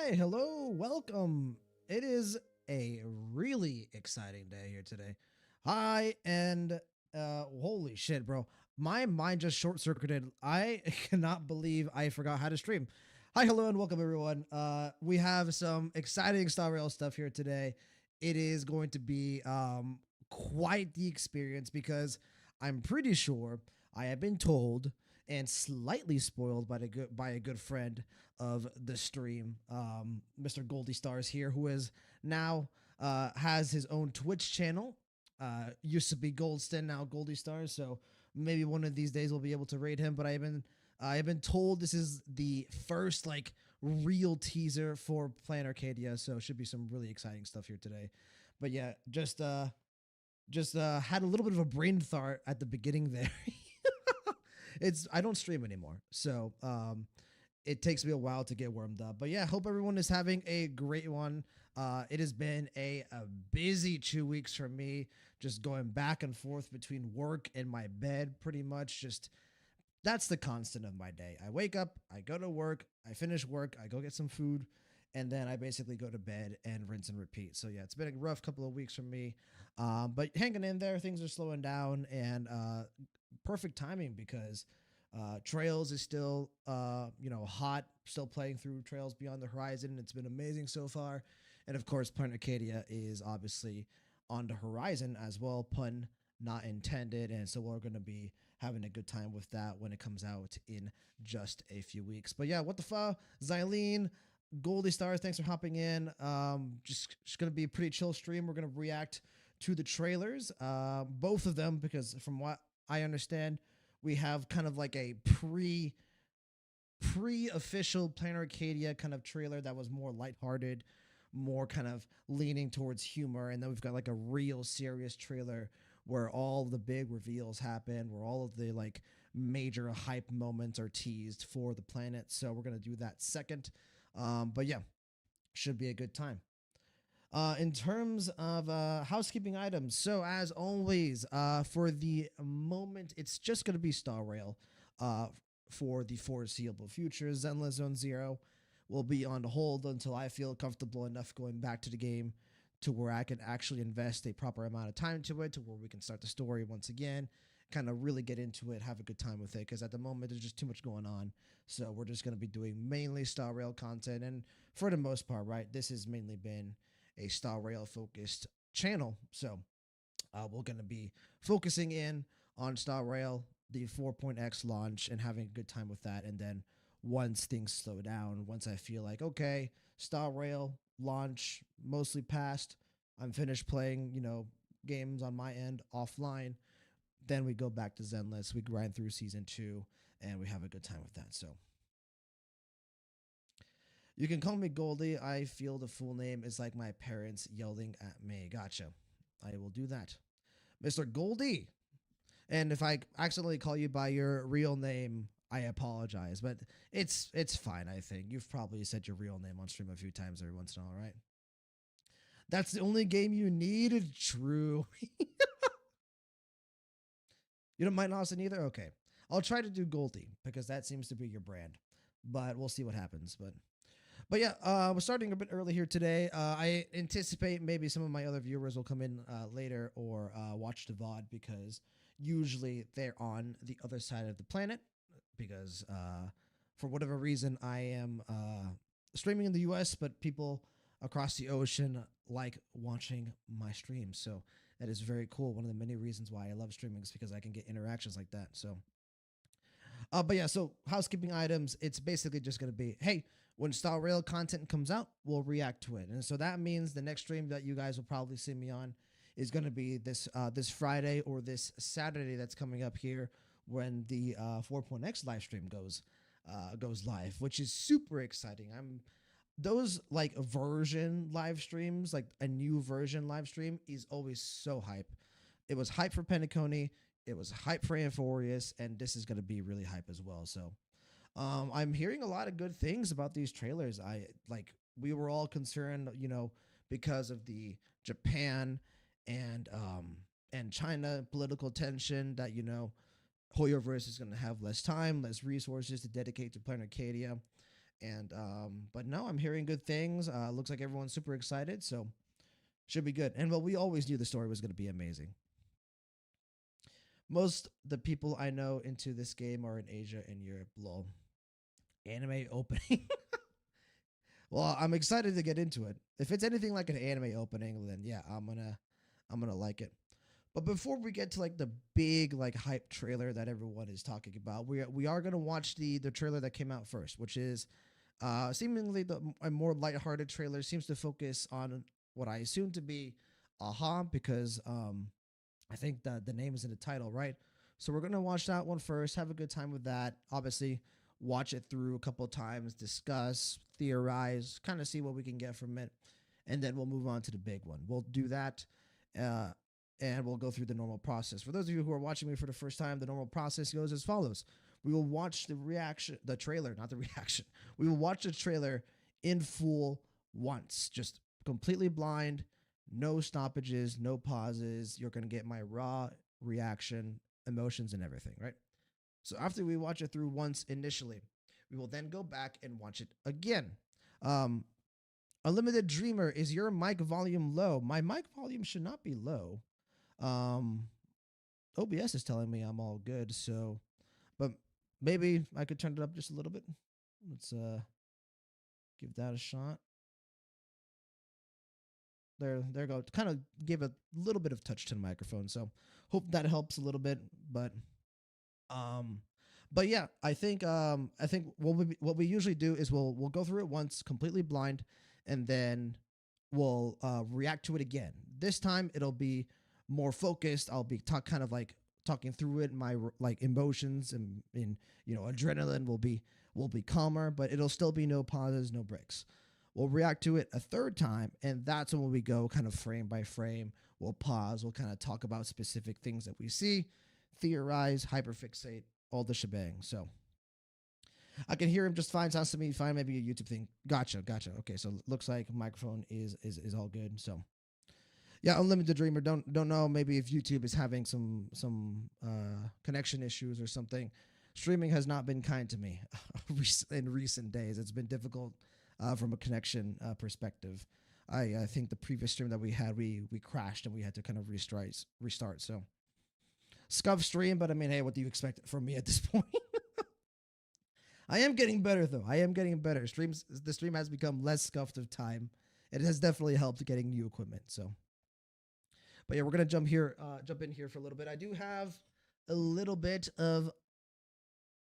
Hi, hello, welcome. It is a really exciting day here today. Hi, and holy shit, bro. My mind just short circuited. I cannot believe I forgot how to stream. Hi, hello, and welcome everyone. We have some exciting Star Rail stuff here today. It is going to be quite the experience because I'm pretty sure I have been told and slightly spoiled by a good friend of the stream, Mr. Goldie Stars here, who is now has his own Twitch channel. Used to be Goldston, now Goldie Stars. So maybe one of these days we'll be able to raid him. But I've been told this is the first like real teaser for Plan Arcadia, so should be some really exciting stuff here today. But yeah, just had a little bit of a brain fart at the beginning there. It's I don't stream anymore, so it takes me a while to get warmed up. But yeah, hope everyone is having a great one. It has been a busy 2 weeks for me, just going back and forth between work and my bed, pretty much. Just that's the constant of my day. I wake up, I go to work, I finish work, I go get some food, and then I basically go to bed and rinse and repeat. So yeah, it's been a rough couple of weeks for me, but hanging in there. Things are slowing down, and perfect timing because Trails is still hot, still playing through Trails Beyond the Horizon. It's been amazing so far, and of course, Planet Arcadia is obviously on the horizon as well. Pun not intended, and so we're going to be having a good time with that when it comes out in just a few weeks. But yeah, what the fuck, Xylene, Goldie Stars, thanks for hopping in. Just gonna be a pretty chill stream. We're gonna react to the trailers, both of them, because from what I understand, we have kind of like a pre official Planar Arcadia kind of trailer that was more lighthearted, more kind of leaning towards humor, and then we've got like a real serious trailer where all the big reveals happen, where all of the like major hype moments are teased for the planet. So we're gonna do that second. But yeah, should be a good time. In terms of housekeeping items, so as always, for the moment, it's just going to be Star Rail uh, for the foreseeable future. Zenless Zone Zero will be on hold until I feel comfortable enough going back to the game to where I can actually invest a proper amount of time to it, to where we can start the story once again, kind of really get into it, have a good time with it. Because at the moment, there's just too much going on. So we're just going to be doing mainly Star Rail content. And for the most part, right, this has mainly been a Star Rail focused channel. So we're going to be focusing in on Star Rail, the 4.x launch, and having a good time with that. And then once things slow down, once I feel like, okay, Star Rail launch mostly passed, I'm finished playing, games on my end offline, then we go back to Zenless, we grind through season two, and we have a good time with that. So you can call me Goldie. I feel the full name is like my parents yelling at me. Gotcha. I will do that. Mr. Goldie. And if I accidentally call you by your real name, I apologize. But it's fine, I think. You've probably said your real name on stream a few times every once in a while, right? That's the only game you need? True. You don't mind Austin either? Okay. I'll try to do Goldie because that seems to be your brand. But we'll see what happens. But yeah, we're starting a bit early here today. I anticipate maybe some of my other viewers will come in later or watch the VOD because usually they're on the other side of the planet because for whatever reason I am streaming in the US, but people across the ocean like watching my streams. So that is very cool. One of the many reasons why I love streaming is because I can get interactions like that. So but yeah, so housekeeping items, it's basically just going to be, hey, when Star Rail content comes out, we'll react to it. And so that means the next stream that you guys will probably see me on is going to be this Friday or this Saturday that's coming up here when the 4.x live stream goes live, which is super exciting. I'm those like version live streams, like a new version live stream, is always so hype. It was hype for Pentaconi, it was hype for Amphorius, and this is going to be really hype as well. So I'm hearing a lot of good things about these trailers. We were all concerned, because of the Japan and China political tension that Hoyoverse is going to have less time, less resources to dedicate to Planet Arcadia, And but no, I'm hearing good things. Looks like everyone's super excited, so should be good. And well, we always knew the story was going to be amazing. Most the people I know into this game are in Asia and Europe. Lol. Anime opening. Well, I'm excited to get into it. If it's anything like an anime opening, then yeah, I'm gonna like it. But before we get to like the big like hype trailer that everyone is talking about, we are gonna watch the trailer that came out first, which is seemingly a more lighthearted trailer. Seems to focus on what I assume to be Aha, because I think the name is in the title, right? So we're gonna watch that one first, have a good time with that. Obviously, watch it through a couple of times, discuss, theorize, kind of see what we can get from it, and then we'll move on to the big one. We'll do that, uh, and we'll go through the normal process. For those of you who are watching me for the first time, the normal process goes as follows: we will watch the trailer, not the reaction. We will watch the trailer in full once, just completely blind, no stoppages, no pauses. You're gonna get my raw reaction, emotions, and everything, right? So after we watch it through once initially, we will then go back and watch it again. Um, Unlimited Dreamer, is your mic volume low? My mic volume should not be low. Um, OBS is telling me I'm all good, so but maybe I could turn it up just a little bit. Let's give that a shot. There go. Kind of give a little bit of touch to the microphone, so hope that helps a little bit. Um, but yeah, I think what we usually do is we'll go through it once completely blind, and then we'll react to it again. This time it'll be more focused. I'll be kind of like talking through it. My like emotions and adrenaline will be calmer, but it'll still be no pauses, no breaks. We'll react to it a third time, and that's when we go kind of frame by frame. We'll pause. We'll kind of talk about specific things that we see, theorize, hyperfixate, all the shebang. So I can hear him just fine. Sounds to me fine. Maybe a YouTube thing. Gotcha. Okay, so looks like microphone is all good. So yeah, Unlimited Dreamer. Don't know. Maybe if YouTube is having some connection issues or something. Streaming has not been kind to me in recent days. It's been difficult from a connection perspective. I think the previous stream that we had, we crashed and we had to kind of restart. So scuff stream, but I mean, hey, what do you expect from me at this point? I am getting better though. I am getting better. The stream has become less scuffed of time. It has definitely helped getting new equipment. So, but yeah, we're gonna jump in here for a little bit. I do have a little bit of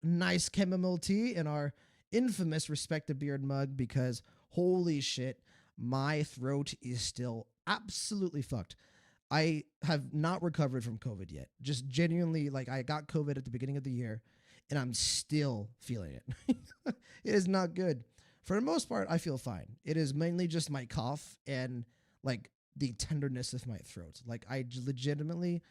nice chamomile tea in our infamous Respect the Beard mug because holy shit, my throat is still absolutely fucked. I have not recovered from COVID yet. Just genuinely, like, I got COVID at the beginning of the year and I'm still feeling it. It is not good. For the most part, I feel fine. It is mainly just my cough and like the tenderness of my throat. Like, I legitimately,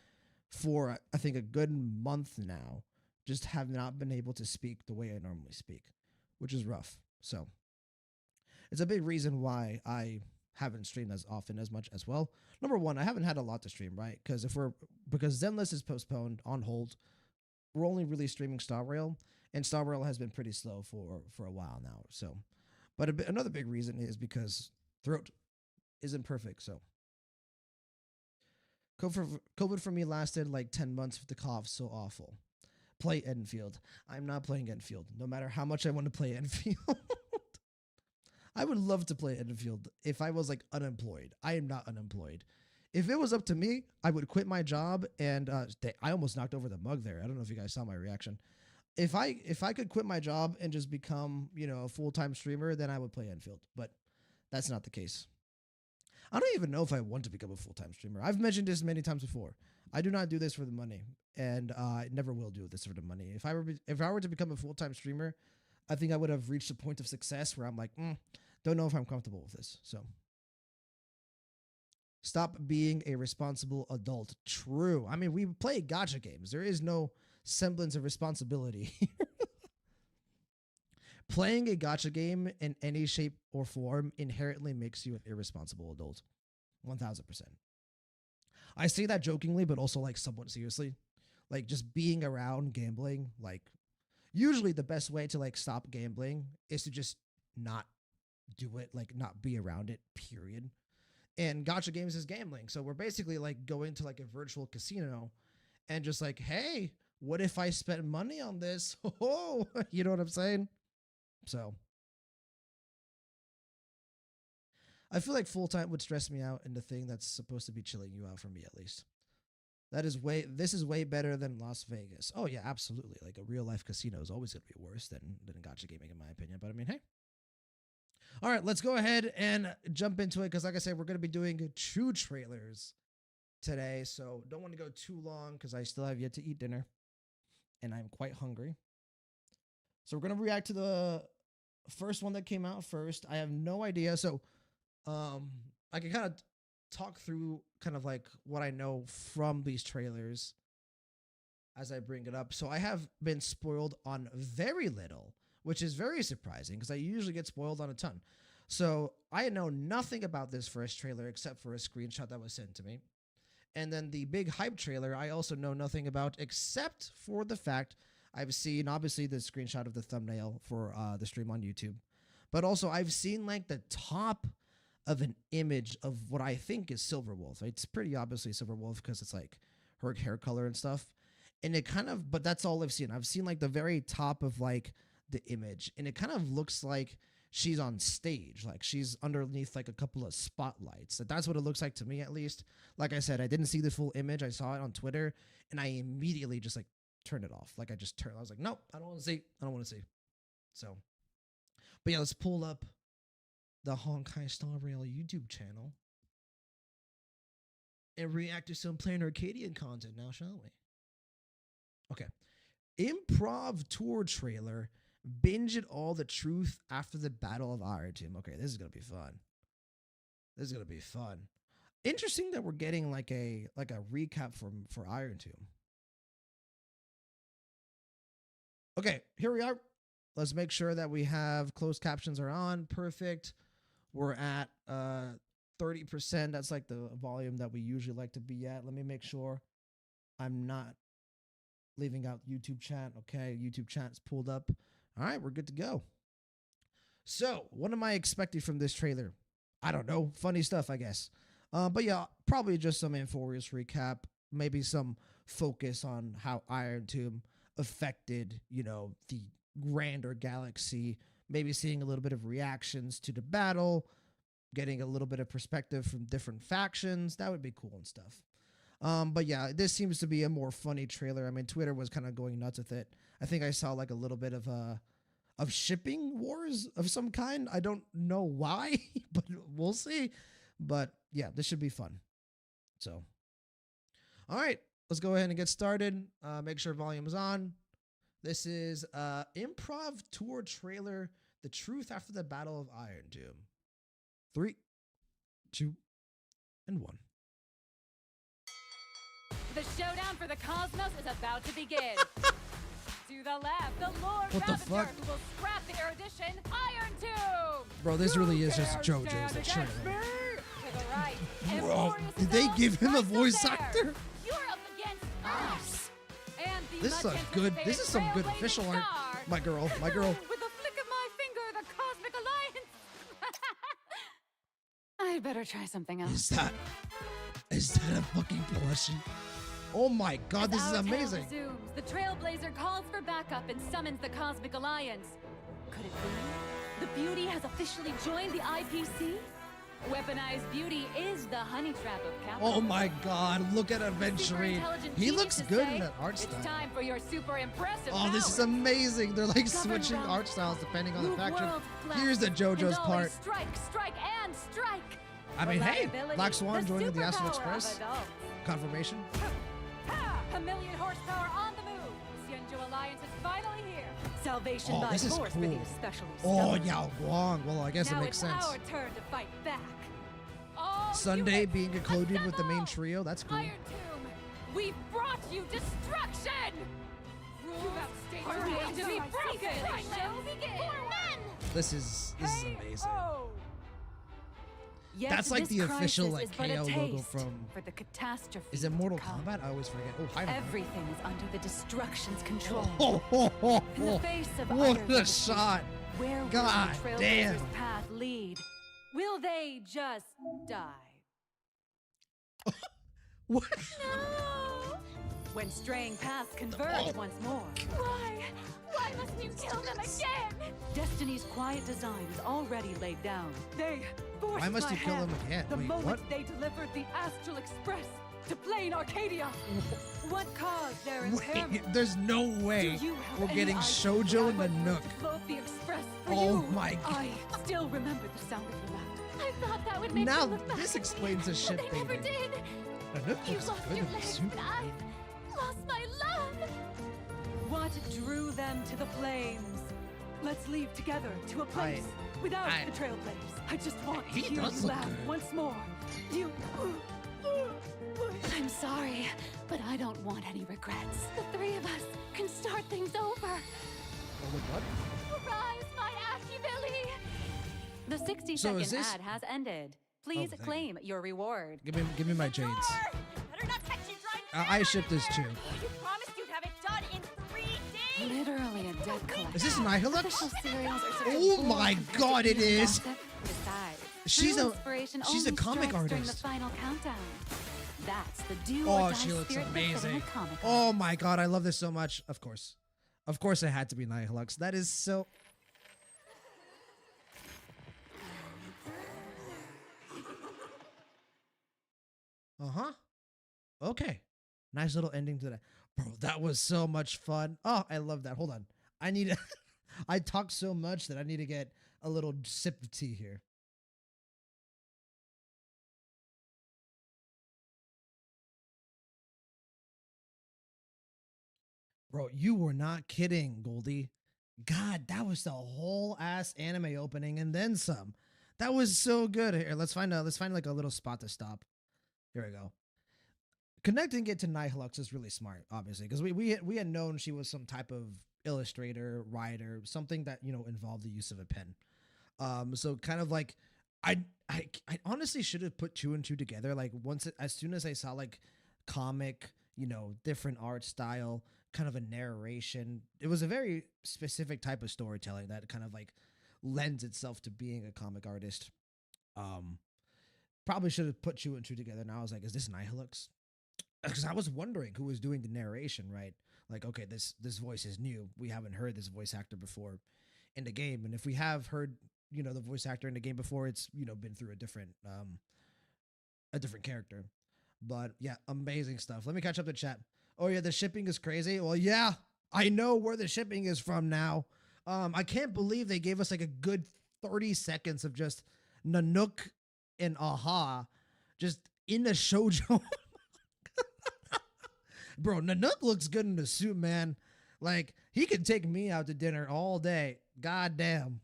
for I think a good month now, just have not been able to speak the way I normally speak, which is rough. So it's a big reason why I haven't streamed as often as much as well. Number one, I haven't had a lot to stream, right? Because Zenless is postponed on hold. We're only really streaming Star Rail, and Star Rail has been pretty slow for a while now. So, but another big reason is because throat isn't perfect. So COVID for me lasted like 10 months with the cough so awful. Play Enfield. I'm not playing Enfield, no matter how much I want to play Enfield. I would love to play Enfield if I was like unemployed. I am not unemployed. If it was up to me, I would quit my job and I almost knocked over the mug there. I don't know if you guys saw my reaction. If I could quit my job and just become, a full-time streamer, then I would play Enfield. But that's not the case. I don't even know if I want to become a full-time streamer. I've mentioned this many times before. I do not do this for the money, and I never will do this for the money. If I were to become a full-time streamer, I think I would have reached a point of success where I'm like, don't know if I'm comfortable with this. So stop being a responsible adult. True. I mean, we play gotcha games. There is no semblance of responsibility. Playing a gotcha game in any shape or form inherently makes you an irresponsible adult. 1000%. I say that jokingly, but also like somewhat seriously. Like just being around gambling, like usually the best way to like stop gambling is to just not do it, like not be around it, period. And gacha games is gambling. So we're basically like going to like a virtual casino and just like, hey, what if I spent money on this? Oh, you know what I'm saying? So I feel like full time would stress me out in the thing that's supposed to be chilling you out, for me at least. This is way better than Las Vegas. Oh yeah, absolutely. Like a real life casino is always gonna be worse than gacha gaming in my opinion. But I mean, hey. All right, let's go ahead and jump into it because like I said, we're gonna be doing 2 trailers today. So don't want to go too long because I still have yet to eat dinner and I'm quite hungry. So we're gonna react to the first one that came out first. I have no idea. So I can kind of talk through kind of like what I know from these trailers as I bring it up. So I have been spoiled on very little, which is very surprising because I usually get spoiled on a ton. So I know nothing about this first trailer except for a screenshot that was sent to me. And then the big hype trailer, I also know nothing about except for the fact I've seen obviously the screenshot of the thumbnail for the stream on YouTube. But also I've seen like the top of an image of what I think is Silverwolf. It's pretty obviously Silverwolf because it's like her hair color and stuff. And it kind of, but that's all I've seen. I've seen like the very top of like the image and it kind of looks like she's on stage. Like she's underneath like a couple of spotlights. That's what it looks like to me at least. Like I said, I didn't see the full image. I saw it on Twitter and I immediately just like turned it off. Like I was like, nope, I don't want to see. I don't want to see. So, but yeah, let's pull up the Honkai Star Rail YouTube channel and react to some plain Arcadian content now, shall we? Okay. Improv tour trailer. Binge it all the truth after the Battle of Iron Tomb. Okay, this is gonna be fun. This is gonna be fun. Interesting that we're getting like a recap for Iron Tomb. Okay, here we are. Let's make sure that we have closed captions are on. Perfect. We're at 30%. That's like the volume that we usually like to be at. Let me make sure I'm not leaving out YouTube chat. Okay, YouTube chat's pulled up. All right, we're good to go. So, what am I expecting from this trailer? I don't know. Funny stuff, I guess. But yeah, probably just some Inforious recap. Maybe some focus on how Iron Tomb affected, you know, the grander galaxy. Maybe seeing a little bit of reactions to the battle, getting a little bit of perspective from different factions. That would be cool and stuff. But yeah, this seems to be a more funny trailer. I mean, Twitter was kind of going nuts with it. I think I saw like a little bit of shipping wars of some kind. I don't know why, but we'll see. But yeah, this should be fun. So, all right, let's go ahead and get started. Make sure volume is on. This is improv tour trailer. The truth after the Battle of Iron Tomb. 3, 2, and 1. The showdown for the cosmos is about to begin. To the left, the Lord What the Ravager, fuck? who will scrap the erudition Iron Tomb. Bro, this really is just Dare JoJo's stand the against trailer. me? To the right, Bro, Inforious did they Adele, give him a right voice there. actor? You're up against us. And the This is much a good. This is some good anticipated official art. star. My girl. With a flick of my finger, the Cosmic Alliance. I'd better try something else. Is that a fucking plushie? Oh my god, this is As our tale amazing. resumes, the Trailblazer calls for backup and summons the Cosmic Alliance. Could it be? The Beauty has officially joined the IPC? Weaponized Beauty is the honey trap of capital. Oh my god, look at Super Aventurine. intelligent He genius looks to good say, in that art style. It's time for your super impressive Oh, this is powers. amazing. They're like Govern switching realms, art styles depending on the move faction. worlds, Here's the blast, JoJo's and part. always strike, strike, and strike. I mean, hey, Reliability, Black Swan joining the Astral superpower of Express. adults. Confirmation. Ha! A million horsepower on the move. The Xianzhou Alliance is finally here. Salvation Oh, by this is force for cool. the especially Oh, stubborn. Yao Guang. Well, I guess Now it makes it's sense. our turn to fight back. All Sunday units, being included with the main assemble! trio. That's cool. Iron Tomb, we've brought you destruction. You have staged your need to be broken. I shall begin. This is amazing. Yet That's like this the official crisis like is but a KO logo taste from. for the catastrophe Is it to Mortal come. Kombat? I always forget. Oh, hi. Everything is under the destruction's control. Oh, oh, oh, In the oh. face of What utter a devastation, shot. Where will God the damn. Trailblazers' path lead? Will they just die? What? No! When straying paths converge once more. Why? Why must you kill them again? Destiny's quiet design is already laid down. They forced Why must my you kill them hand again? the Wait, moment what? they delivered the Astral Express to plain Arcadia. What caused their Wait, impairment? there's no way Do you have we're any getting idea Shoujo and what the it Nook. was to float the express for Oh you? my God. I still remember the sound of your laughter. I thought that would make Now them look back this at me, explains the but ship they never baiting. did. The Nook You looks lost good your in the legs, suit. but I lost my love. What drew them to the flames? Let's leave together to a place without the Trailblazers. I just want to He hear does you look laugh good. once more. You. I'm sorry, but I don't want any regrets. The three of us can start things over. Oh, wait, what? Rise, my Asheville! The 60 So second is this- ad has ended. Please thank you. claim your reward. Give me my jades. Better not catch you driving I ship this too. You promised you'd have it done in 3 days. Literally a dead collection. Is this Nihilux? Official serials are such a Oh bold my and God, it confusing is. concept. Besides, She's true a- inspiration she's a only comic strikes during the artist. final countdown. That's the do Oh, or die she looks spirit befitting amazing. a comic Oh my God, I love this so much. Of course it had to be Nihilux. That is so. Okay. Nice little ending to that. Bro, that was so much fun. Oh, I love that. Hold on. I need to I talk so much that I need to get a little sip of tea here. Bro, you were not kidding, Goldie. God, that was the whole ass anime opening and then some. That was so good. Here, let's find like a little spot to stop. Here we go. Connecting it to Nihilux is really smart, obviously, because we had known she was some type of illustrator, writer, something that involved the use of a pen. So kind of like I honestly should have put two and two together. Like as soon as I saw like comic, different art style, kind of a narration. It was a very specific type of storytelling that kind of like lends itself to being a comic artist. Probably should have put two and two together. And I was like, is this Nihilux? Because I was wondering who was doing the narration, right? Like, okay, this voice is new. We haven't heard this voice actor before in the game. And if we have heard, the voice actor in the game before, it's, been through a different character. But yeah, amazing stuff. Let me catch up the chat. Oh yeah, the shipping is crazy. Well, yeah, I know where the shipping is from now. I can't believe they gave us like a good 30 seconds of just Nanook and Aha just in the shoujo. Bro, Nanook looks good in the suit, man. Like, he could take me out to dinner all day. God damn.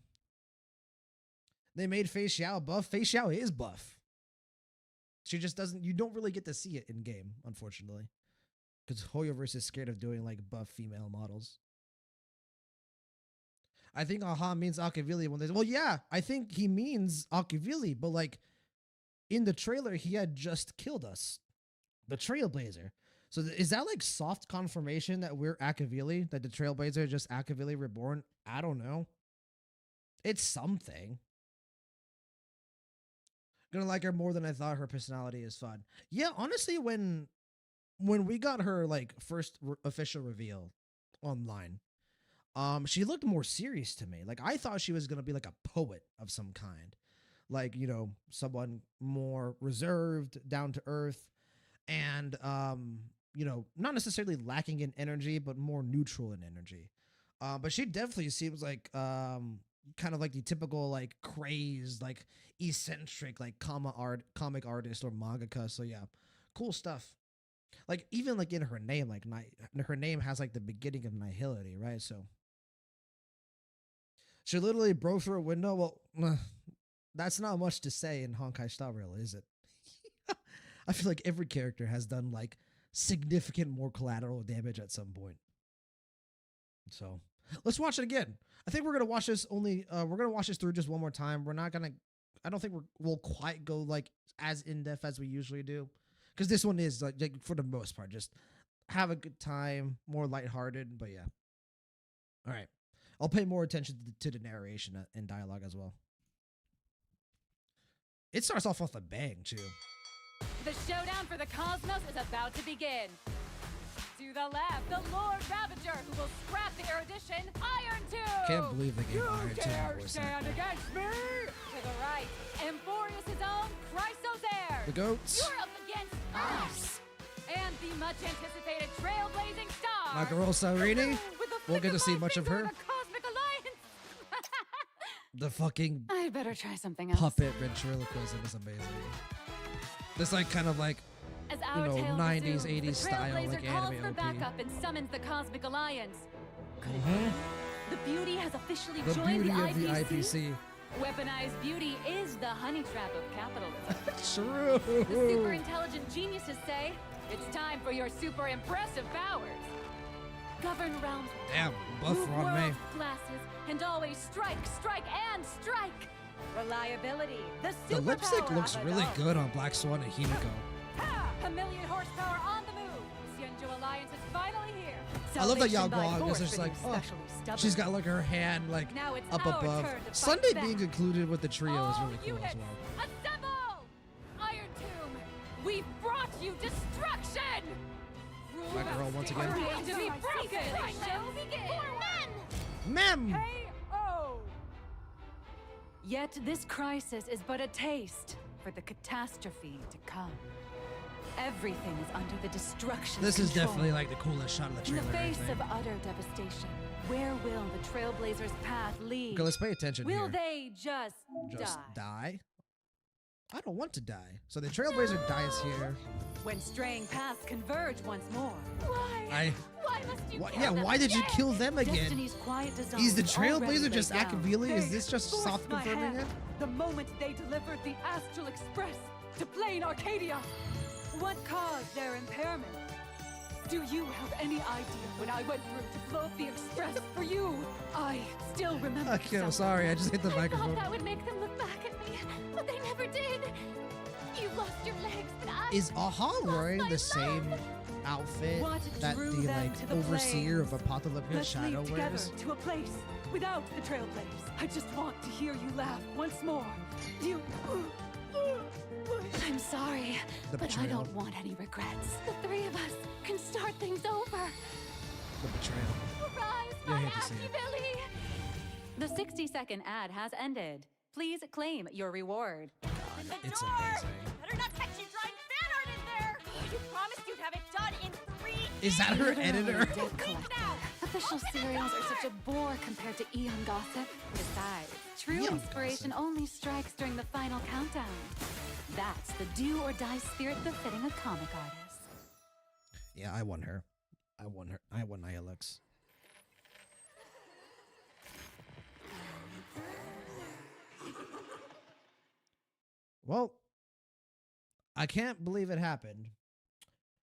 They made Fei Xiao buff. Fei Xiao is buff. She just doesn't, you don't really get to see it in game, unfortunately. Because Hoyoverse is scared of doing like buff female models. I think Aha means Akavili when they, well, yeah, I think he means Akavili, but like in the trailer, he had just killed us. The Trailblazer. So is that like soft confirmation that we're Akavili, that the Trailblazer is just Akavili reborn? I don't know. It's something. Gonna like her more than I thought. Her personality is fun. Yeah, honestly, when we got her like first official reveal online, she looked more serious to me. Like I thought she was gonna be like a poet of some kind, like someone more reserved, down to earth, and not necessarily lacking in energy, but more neutral in energy. But she definitely seems like kind of like the typical like crazed, like eccentric, like comic artist or mangaka. So yeah, cool stuff. Like even like in her name, like her name has like the beginning of nihility, right? So she literally broke through a window. Well, that's not much to say in Honkai Star Rail, is it? I feel like every character has done like significant more collateral damage at some point. So let's watch it again. I think we're gonna watch this we're gonna watch this through just one more time. We're not gonna, I don't think we'll quite go like as in depth as we usually do, because this one is like for the most part just have a good time, more lighthearted. But yeah, all right. I'll pay more attention to the narration and dialogue as well. It starts off with a bang too. The showdown for the cosmos is about to begin. To the left, the Lord Ravager, who will scrap the erudition Iron Tomb. Can't believe they gave You Iron Tomb dare voice stand acting. against me? To the right, Emborius' own Chrysozaire. The goats. You're up against us. And the much anticipated trailblazing star. My girl Sarini. With a We'll flick get to of see my much of finger, her. The Cosmic Alliance. The fucking I better try something else. puppet ventriloquism is amazing. This like kind of like As you our know, tale 90s, resumes, 80s the style, Trailblazer like calls anime for OP. backup and summons the Cosmic Alliance. Could it Mhm. be? The Beauty has officially The joined beauty the of the IPC. IPC. Weaponized beauty is the honey trap of capitalism. True. The super intelligent geniuses say it's time for your super impressive powers. Govern realms, Damn, buff move on me. world glasses, and always strike, strike, and strike. Reliability, the The superpower lipstick looks of really adults. good on Black Swan and Himiko. Ha! A million horsepower on the move. Xianzhou Alliance is finally here. I love that Salvation by Yao Guang is force just for like, the oh, especially stubborn. she's got like her hand like Now it's up our above. turn to fight Sunday back. being included with the trio is All really cool as units, well. assemble! Iron Tomb, we've brought you destruction! My girl once again. Ready to be broken! Shall begin! Mem! K.O. Yet this crisis is but a taste for the catastrophe to come. Everything is under the destruction. This is control. definitely like the coolest shot of the In trailer. the I face think. of utter devastation, where will the Trailblazers' path lead? Okay, let's pay attention Will here. they just Die? I don't want to die. So the Trailblazer dies here. When straying paths converge once more. Why? Why must you kill Yeah, them why did you again? kill them again? Destiny's quiet design Is the already Trailblazer laid just down. Akavili? Is They this just forced soft my confirming hand it? The moment they delivered the Astral Express to plain Arcadia. What caused their impairment? Do you have any idea when I went through to blow up the Express for you? I still remember. Okay, I'm something. sorry, I just hit the I microphone. thought that would make them look back at me, but they never did. You lost your legs, but I Is Aha wearing my the same outfit What that drew the them like to the overseer of flames? Apocalyptic Let's Shadow leave together wears? to a place without the Trailblazers. I just want to hear you laugh once more. You. I'm sorry, The but I betrayal. don't want any regrets. The three of us can start things over. The betrayal. Rise, You my hate to see it. Billy. The 60-second ad has ended. Please claim your reward. It's Door! amazing. Better not catch you drawing fan art in there! You promised you'd have it done in 3 Is that her Literally editor? dead collector. now! Official serials are such a bore compared to Eon Gossip. Besides, true Neon inspiration gossip. only strikes during the final countdown. That's the do or die spirit befitting a comic artist. Yeah, I won her. I won her. I won Nihilux. Well, I can't believe it happened,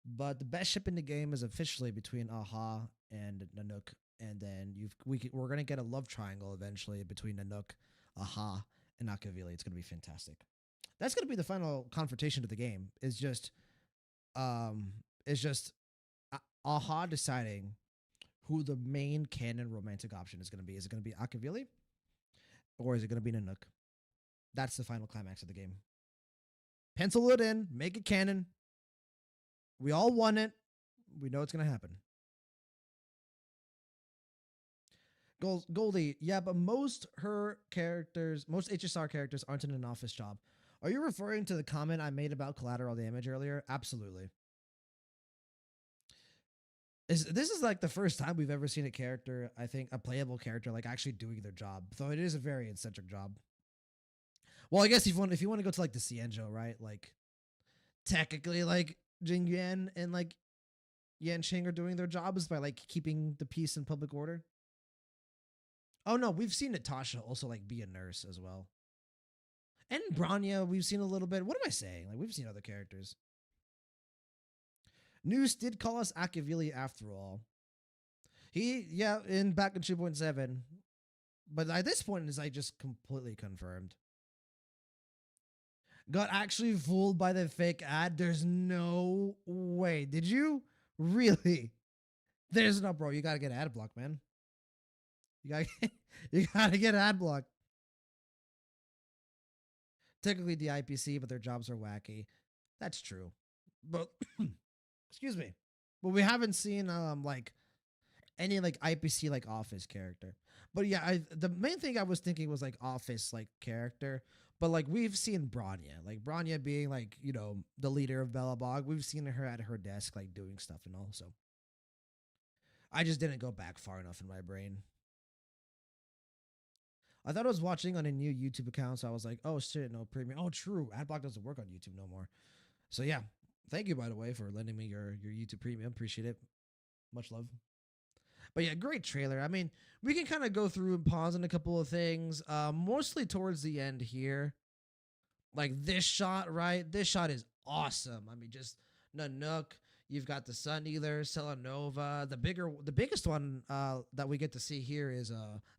but the best ship in the game is officially between Aha and Nanook, and then we're gonna get a love triangle eventually between Nanook, Aha, and Akavili. It's gonna be fantastic. That's gonna be the final confrontation of the game. Is just Aha deciding who the main canon romantic option is gonna be. Is it gonna be Akavili, or is it gonna be Nanook? That's the final climax of the game. Pencil it in, make it canon. We all want it. We know it's gonna happen. Goldie, yeah, but most HSR characters aren't in an office job. Are you referring to the comment I made about collateral damage earlier? Absolutely. This is like the first time we've ever seen a character, I think, a playable character, like actually doing their job. Though it is a very eccentric job. Well, I guess if you want to go to like the Xianzhou, right? Like technically, like Jing Yuan and like Yan Qing are doing their jobs by like keeping the peace and public order. Oh no, we've seen Natasha also like be a nurse as well. And Branya, we've seen a little bit. What am I saying? Like we've seen other characters. Noose did call us Akavili after all. Back in 2.7. But at this point, it's like just completely confirmed. Got actually fooled by the fake ad? There's no way. Did you? Really? There's no, bro. You gotta get ad block, man. You got you gotta get ad block. Technically the IPC, but their jobs are wacky. That's true. But excuse me. But we haven't seen like any like IPC like office character. But yeah, the main thing I was thinking was like office like character. But like we've seen Branya, like Branya being like, you know, the leader of Belobog. We've seen her at her desk like doing stuff and all. So I just didn't go back far enough in my brain. I thought I was watching on a new YouTube account, so I was like, oh shit, no premium. Oh, true. Adblock doesn't work on YouTube no more. So yeah. Thank you, by the way, for lending me your YouTube premium. Appreciate it. Much love. But yeah, great trailer. I mean, we can kind of go through and pause on a couple of things. Mostly towards the end here. Like this shot, right? This shot is awesome. I mean, just Nanook. You've got the Sun Eater, Selenova. The biggest one that we get to see here is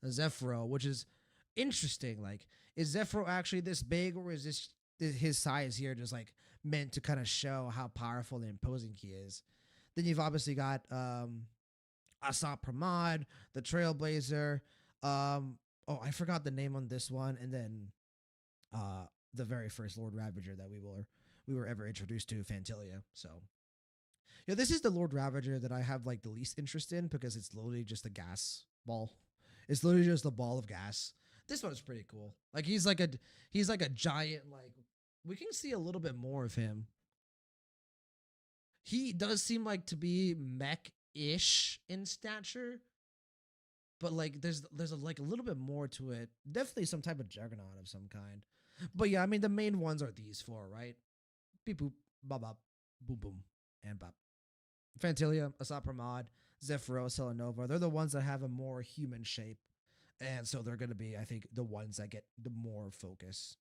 Zephyro, which is interesting. Like, is Zephyro actually this big, or is this his size here just like meant to kind of show how powerful and imposing he is? Then you've obviously got Asap Pramad, the Trailblazer. Oh, I forgot the name on this one, and then the very first Lord Ravager that we were ever introduced to, Fantilia. So yeah, this is the Lord Ravager that I have like the least interest in because it's literally just a gas ball. It's literally just a ball of gas. This one is pretty cool. Like he's like a giant, like we can see a little bit more of him. He does seem like to be mech-ish in stature, but like there's like a little bit more to it. Definitely some type of juggernaut of some kind. But yeah, I mean the main ones are these four, right? Beep boop, bop bop, boom boom, and bop. Fantilia, Asap Pramad, Zephyro, Selenova. They're the ones that have a more human shape. And so they're going to be, I think, the ones that get the more focus.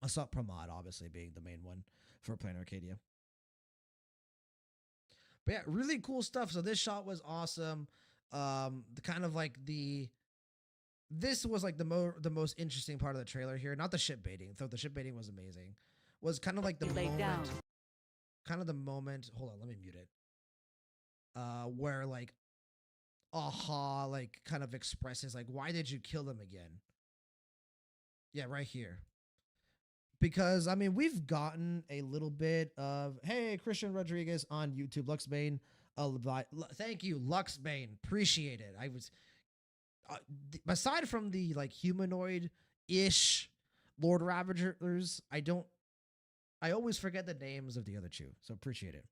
Asap Pramad, obviously, being the main one for Planar Arcadia. But yeah, really cool stuff. So this shot was awesome. The kind of like this was like the most interesting part of the trailer here. Not the ship baiting, though the ship baiting was amazing. Was kind of like the moment. Down. Kind of the moment. Hold on, let me mute it. Where like Aha like kind of expresses like, why did you kill them again? Yeah, right here. Because I mean, we've gotten a little bit of, hey, Christian Rodriguez on YouTube, Luxbane. Thank you, Luxbane. Appreciate it. I was aside from the like humanoid ish Lord Ravagers, I always forget the names of the other two, so appreciate it.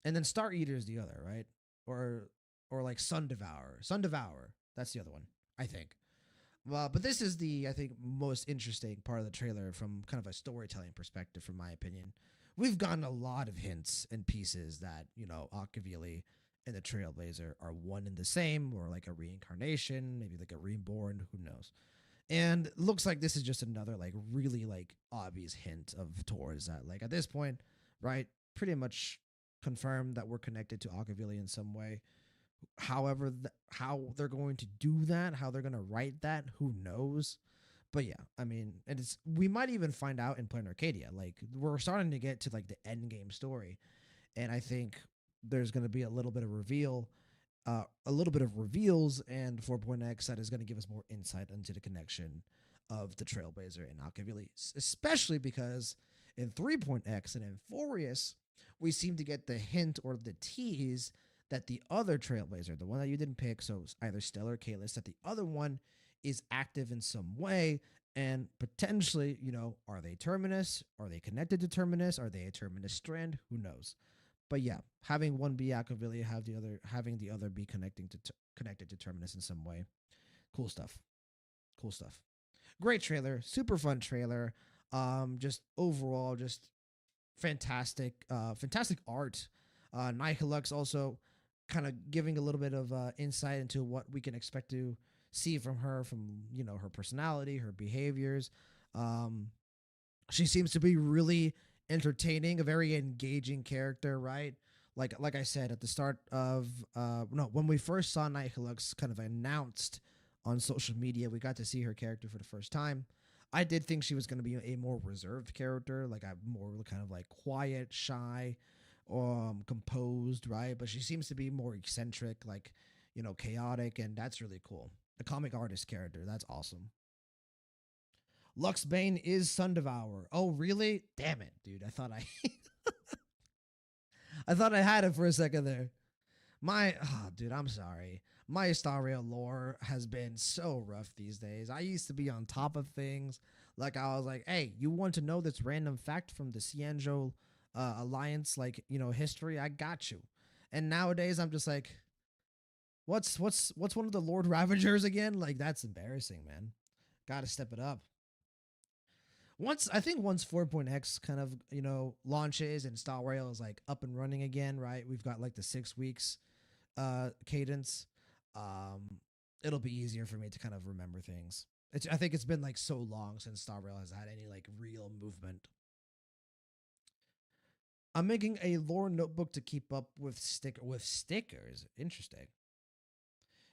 And then Star Eater is the other, right? Or like Sun Devourer. Sun Devourer. That's the other one, I think. But this is the, I think, most interesting part of the trailer from kind of a storytelling perspective, from my opinion. We've gotten a lot of hints and pieces that, you know, Akavili and the Trailblazer are one and the same, or like a reincarnation, maybe like a reborn, who knows. And it looks like this is just another like really like obvious hint of towards that. Like at this point, right, pretty much confirmed that we're connected to Akavili in some way. However, how they're going to do that, how they're going to write that, who knows? But yeah, I mean, and it's, we might even find out in Planar Arcadia. Like we're starting to get to like the end game story, and I think there's going to be a little bit of reveals, and 4.x that is going to give us more insight into the connection of the Trailblazer and Akavili, especially because in 3.x and in Forius, we seem to get the hint or the tease that the other Trailblazer, the one that you didn't pick, so either Stellar or Kalis, that the other one is active in some way, and potentially, you know, are they Terminus? Are they connected to Terminus? Are they a Terminus strand? Who knows? But yeah, having one be Akavili, having the other be connected to Terminus in some way. Cool stuff. Cool stuff. Great trailer, super fun trailer. Just overall, just fantastic, fantastic art. Nihilux also kind of giving a little bit of insight into what we can expect to see from her, from, you know, her personality, her behaviors. She seems to be really entertaining, a very engaging character, right? Like I said at the start of when we first saw Nihilux kind of announced on social media, we got to see her character for the first time. I did think she was going to be a more reserved character, like a more kind of like quiet, shy, composed, right? But she seems to be more eccentric, like, chaotic, and that's really cool. The comic artist character, that's awesome. Luxbane is Sun Devourer. Oh, really? Damn it, dude. I thought I had it for a second there. Dude, I'm sorry. My Star Rail lore has been so rough these days. I used to be on top of things. Like, I was like, hey, you want to know this random fact from the Cianjo Alliance, history? I got you. And nowadays, I'm just like, what's one of the Lord Ravagers again? Like, that's embarrassing, man. Gotta step it up. Once 4.x kind of launches and Star Rail is like up and running again, right? We've got like the 6 weeks cadence. It'll be easier for me to kind of remember things. I think it's been like so long since Star Rail has had any like real movement. I'm making a lore notebook to keep up with stickers. Interesting.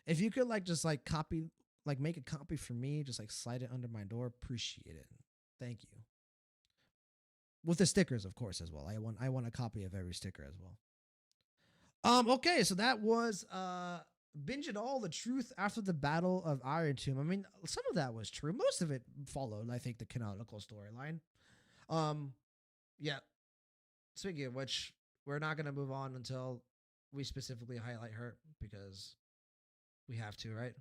If you could just copy, make a copy for me, just slide it under my door, appreciate it. Thank you. With the stickers, of course, as well. I want a copy of every sticker as well. Okay, so that was Binge It All, the truth after the Battle of Iron Tomb. I mean, some of that was true. Most of it followed, I think, the canonical storyline. Yeah. Speaking of which, we're not gonna move on until we specifically highlight her because we have to, right?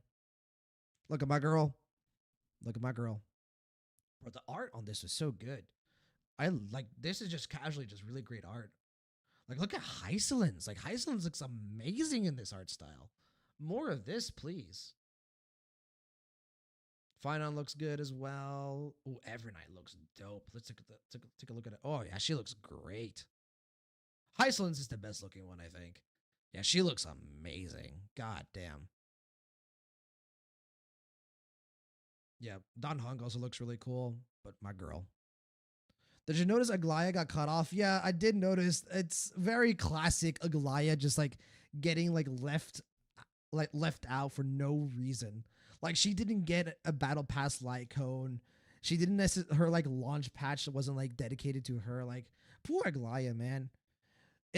Look at my girl. Look at my girl. Bro, the art on this is so good. This is just casually just really great art. Look at Hysolence. Hysolence looks amazing in this art style. More of this, please. Finon looks good as well. Oh, Evernight looks dope. Let's take a look at it. Oh, yeah, she looks great. Hysolence is the best looking one, I think. Yeah, she looks amazing. God damn. Yeah, Don Hong also looks really cool, but my girl. Did you notice Aglaya got cut off? Yeah, I did notice. It's very classic Aglaya, just getting left out for no reason. She didn't get a battle pass light cone. She didn't her launch patch wasn't dedicated to her. Poor Aglaya, man.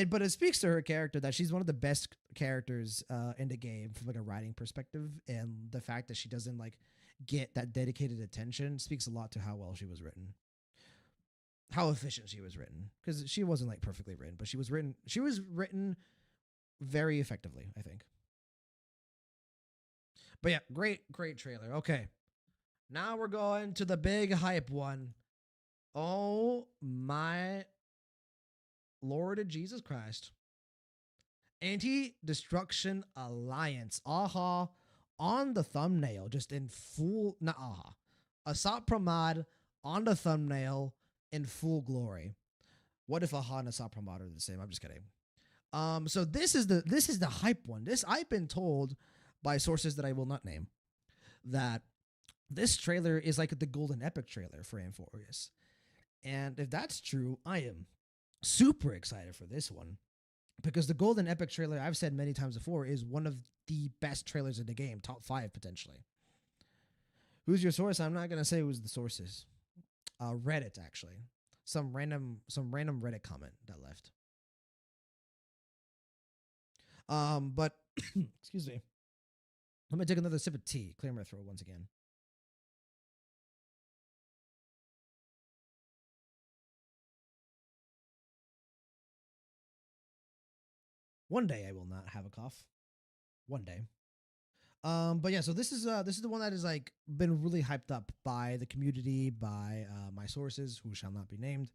But it speaks to her character that she's one of the best characters in the game from a writing perspective, and the fact that she doesn't get that dedicated attention speaks a lot to how well she was written, how efficient she was written, because she wasn't perfectly written, but she was written very effectively, I think. But yeah, great trailer. Okay, now we're going to the big hype one. Oh my Lord of Jesus Christ. Anti-Destruction Alliance. Aha. On the thumbnail, just in full, not aha. Asat Pramad on the thumbnail in full glory. What if aha and Asat Pramad are the same? I'm just kidding. So this is the hype one. I've been told by sources that I will not name that this trailer is like the golden epic trailer for Amphorius. And if that's true, I am super excited for this one. Because the golden epic trailer, I've said many times before, is one of the best trailers in the game, top 5 potentially. Who's your source? I'm not gonna say who's the source is. Reddit, actually. Some random Reddit comment that left. But excuse me. Let me take another sip of tea. Clear my throat once again. One day I will not have a cough. One day. But yeah, so this is the one that is been really hyped up by the community, by my sources who shall not be named,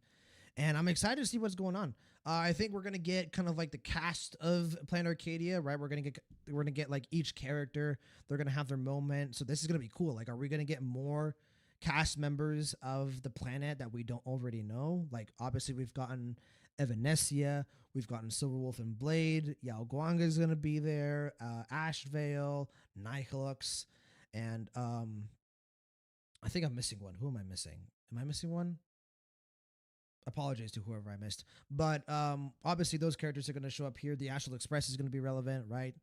and I'm excited to see what's going on. I think we're gonna get kind of the cast of Planet Arcadia, right? We're gonna get each character. They're gonna have their moment, so this is gonna be cool. Are we gonna get more cast members of the planet that we don't already know? Obviously we've gotten Evanesia, we've gotten Silverwolf and Blade, Yao Guanga is going to be there, Ashvale, Nihilux, and I think I'm missing one. Who am I missing? Am I missing one? Apologies to whoever I missed. But obviously those characters are going to show up here. The Astral Express is going to be relevant, right?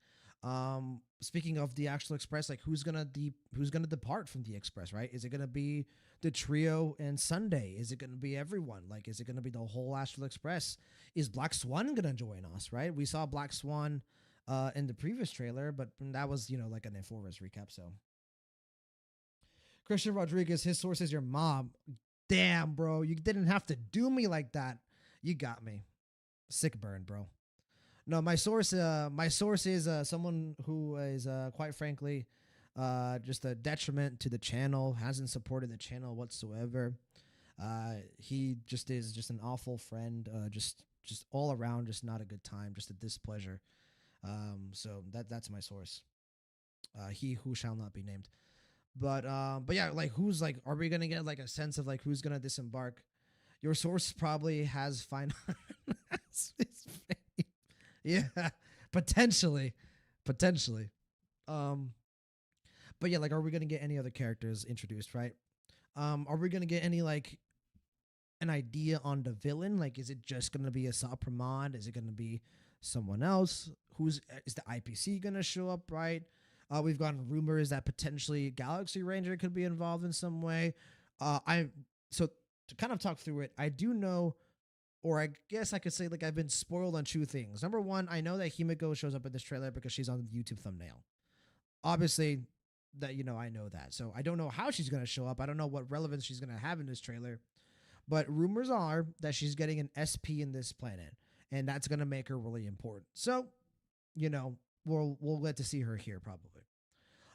Speaking of the Astral Express, who's gonna depart from the Express, right? Is it gonna be the trio and Sunday? Is it gonna be everyone? Is it gonna be the whole Astral Express? Is Black Swan gonna join us, right? We saw Black Swan in the previous trailer, but that was, you know, like an Informers recap. So Christian Rodriguez, his source is your mom. Damn, bro, you didn't have to do me like that. You got me. Sick burn, bro. No, my source is someone who is quite frankly just a detriment to the channel, hasn't supported the channel whatsoever. He just is just an awful friend, just all around, just not a good time, just a displeasure. So that's my source. He who shall not be named. But yeah, like who's like, are we gonna get like a sense of like who's gonna disembark? Your source probably has fine. Yeah, potentially. But yeah, like, are we gonna get any other characters introduced? Right? Are we gonna get any like an idea on the villain? Like, is it just gonna be a Sapramod? Is it gonna be someone else? Is the IPC gonna show up? Right? We've gotten rumors that potentially Galaxy Ranger could be involved in some way. So to kind of talk through it, I do know, or I guess I could say like I've been spoiled on two things. Number one, I know that Himiko shows up in this trailer because she's on the YouTube thumbnail. Obviously, that I know that. So I don't know how she's gonna show up. I don't know what relevance she's gonna have in this trailer. But rumors are that she's getting an SP in this planet, and that's gonna make her really important. So, we'll get to see her here probably.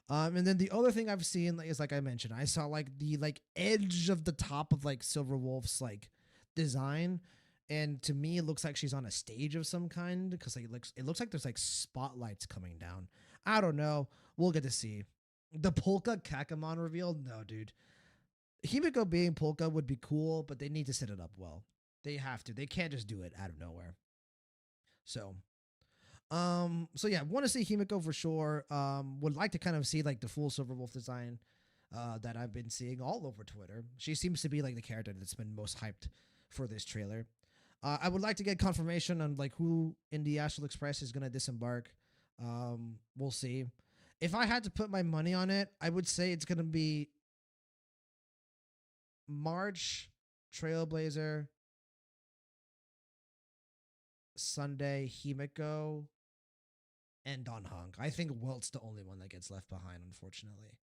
And then the other thing I've seen is, like I mentioned, I saw like the edge of the top of like Silver Wolf's like design, and to me it looks like she's on a stage of some kind because it looks like there's like spotlights coming down. I don't know. We'll get to see. The Polka Kakamon reveal? No, dude. Himiko being Polka would be cool, but they need to set it up well. They have to. They can't just do it out of nowhere. So yeah, want to see Himiko for sure. Would like to kind of see like the full Silver Wolf design that I've been seeing all over Twitter. She seems to be like the character that's been most hyped for this trailer. I would like to get confirmation on like who in the Astral Express is gonna disembark. We'll see. If I had to put my money on it, I would say it's gonna be March, Trailblazer, Sunday, Himiko, and Don Hong. I think Welt's the only one that gets left behind, unfortunately.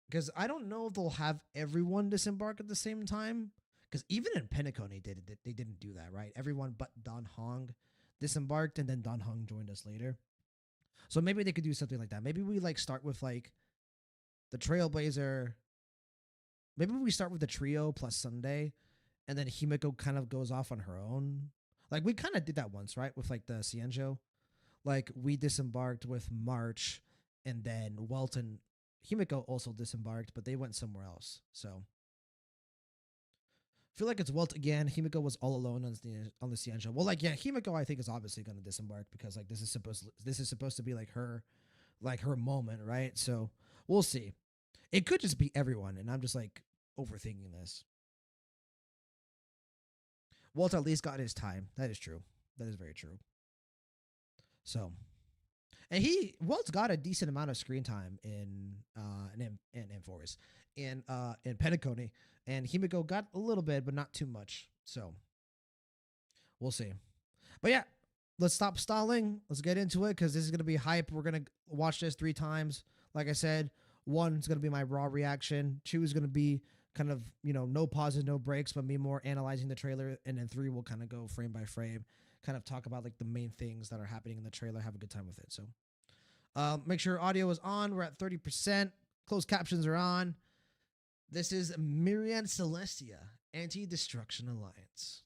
Because I don't know if they'll have everyone disembark at the same time. Because even in Penacone, they didn't do that, right? Everyone but Don Hong disembarked, and then Don Hong joined us later. So maybe they could do something like that. Maybe we like start with like the Trailblazer. Maybe we start with the trio plus Sunday, and then Himiko kind of goes off on her own. Like we kind of did that once, right? With like the Cienjo. Like we disembarked with March, and then Welt and Himiko also disembarked, but they went somewhere else. So I feel like it's Welt again. Himiko was all alone on the Cienjo. Well, like yeah, Himiko I think is obviously going to disembark because like this is supposed to be like her moment, right? So we'll see. It could just be everyone, and I'm just like overthinking this. Walt at least got his time. That is true. That is very true. So, and Walt's got a decent amount of screen time in Forest, in Penacone, and Himiko got a little bit, but not too much. So, we'll see. But yeah, let's stop stalling. Let's get into it because this is gonna be hype. We're gonna watch this 3 times. Like I said, 1 is gonna be my raw reaction. 2 is gonna be kind of no pauses, no breaks, but me more analyzing the trailer, and then 3 will kind of go frame by frame. Kind of talk about like the main things that are happening in the trailer, have a good time with it. So make sure audio is on. We're at 30%. Closed captions are on. This is Myriad Celestia, Anti-Destruction Alliance.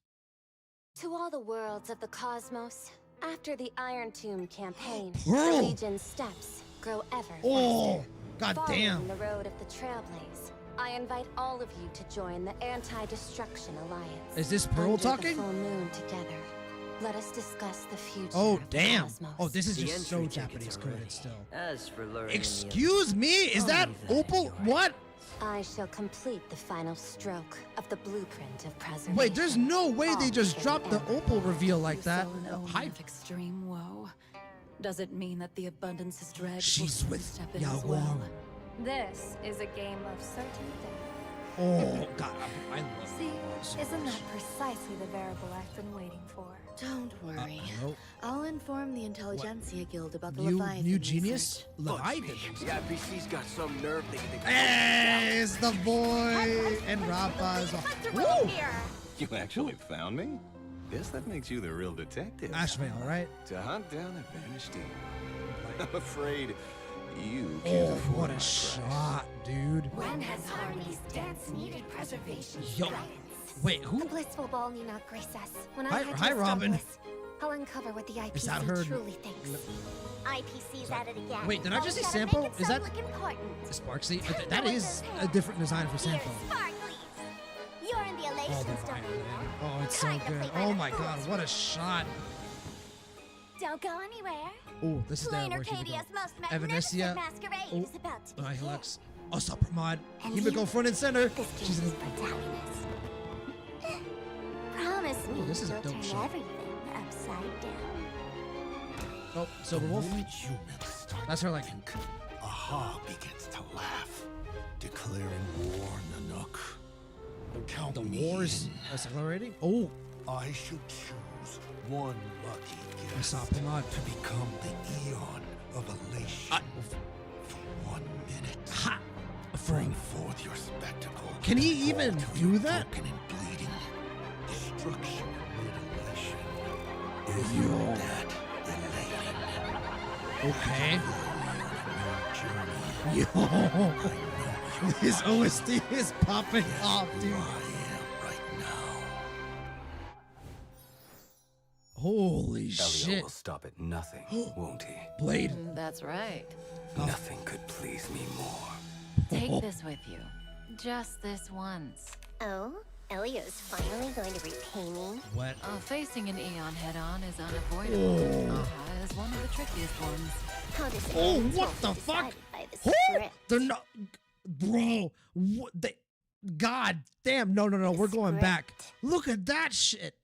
To all the worlds of the cosmos, after the Iron Tomb campaign, Pearl! the Legion's steps grow ever faster. Oh, goddamn. Following the road of the Trailblaze, I invite all of you to join the Anti-Destruction Alliance. Is this Pearl Under talking? The full moon together. Let us discuss the future. Oh, of the damn. cosmos. Oh, this is The just so entry tickets Japanese are coded ready. still. As for luring Excuse me? Is I'll that leave that in Opal? your What? I shall complete the final stroke of the blueprint of preservation. Wait, there's no way they All just in dropped the order. Opal reveal like You that. sow an omen Hype. of extreme woe. Does it mean that the abundance is dragged? She's will with step in as Yawar. well? This is a game of certain death. Oh, God. I love See, Yawar so isn't much. that precisely the variable I've been waiting for? Don't worry. Nope. I'll inform the Intelligentsia Guild about the New Leviathan genius? research. Leviathan. The IPC's got some nerve thinking they can. Hey, it's the boy and Rappa as well. Woo! Here. You actually found me? Guess that makes you the real detective. Ashvale, right? To hunt down a vanished demon. I'm afraid you Oh, can't afford what my a price. shot, dude. When has Harmony's dance needed preservation? Yo, wait, The who? blissful ball need not grace us. When Hi- I head to hi, the Robin. Bliss, I'll uncover what the IPC that her- truly thinks. IPC's at it again. Wait, did I just see Gotta Sample? make it Is that sound look important. Sparksy? That is a different design for Here, Sample. Sparklies. You're in the Oh, Elation the stuff. violin. Oh, it's so Kinda good. played by Oh the my god, fools. what a shot. Don't go anywhere. Oh, this is Plain where she Arcadia's go. most magnificent Evanescia. masquerade Oh, is about to begin. Hilux. Oh, Supramod. And Himiko you, front and center. This She's game's in. protagonist. Promise me Ooh, this is a you'll dope turn shot. everything upside down. Oh, Silver Wolf. Humans start That's her, like- to think, Aha begins to laugh, declaring war, Nanook. Count The me wars in. accelerating. Oh, I should choose one lucky guest Supramod. to become the Eon of Elation. For 1 minute, Ha! bring forth your spectacle. Can he and even fall to do your that? broken and bleeding destruction amid elation. Is your dead elating? Okay. Journey. Yo, his OST is popping off, Where dude. I am right now. Holy Elio shit. will stop at nothing, won't he? Blade. That's right. Nothing could please me more. Take this with you. Just this once. Oh, Elio's finally going to repay me. What? Facing an Eon head-on is unavoidable. Oh. Aha is one of the trickiest ones. How does Oh, ends what won't the be fuck? decided by the Oh, script. they're not. Bro, what they. God damn. No, no, no. The We're going back. script. Look at that shit.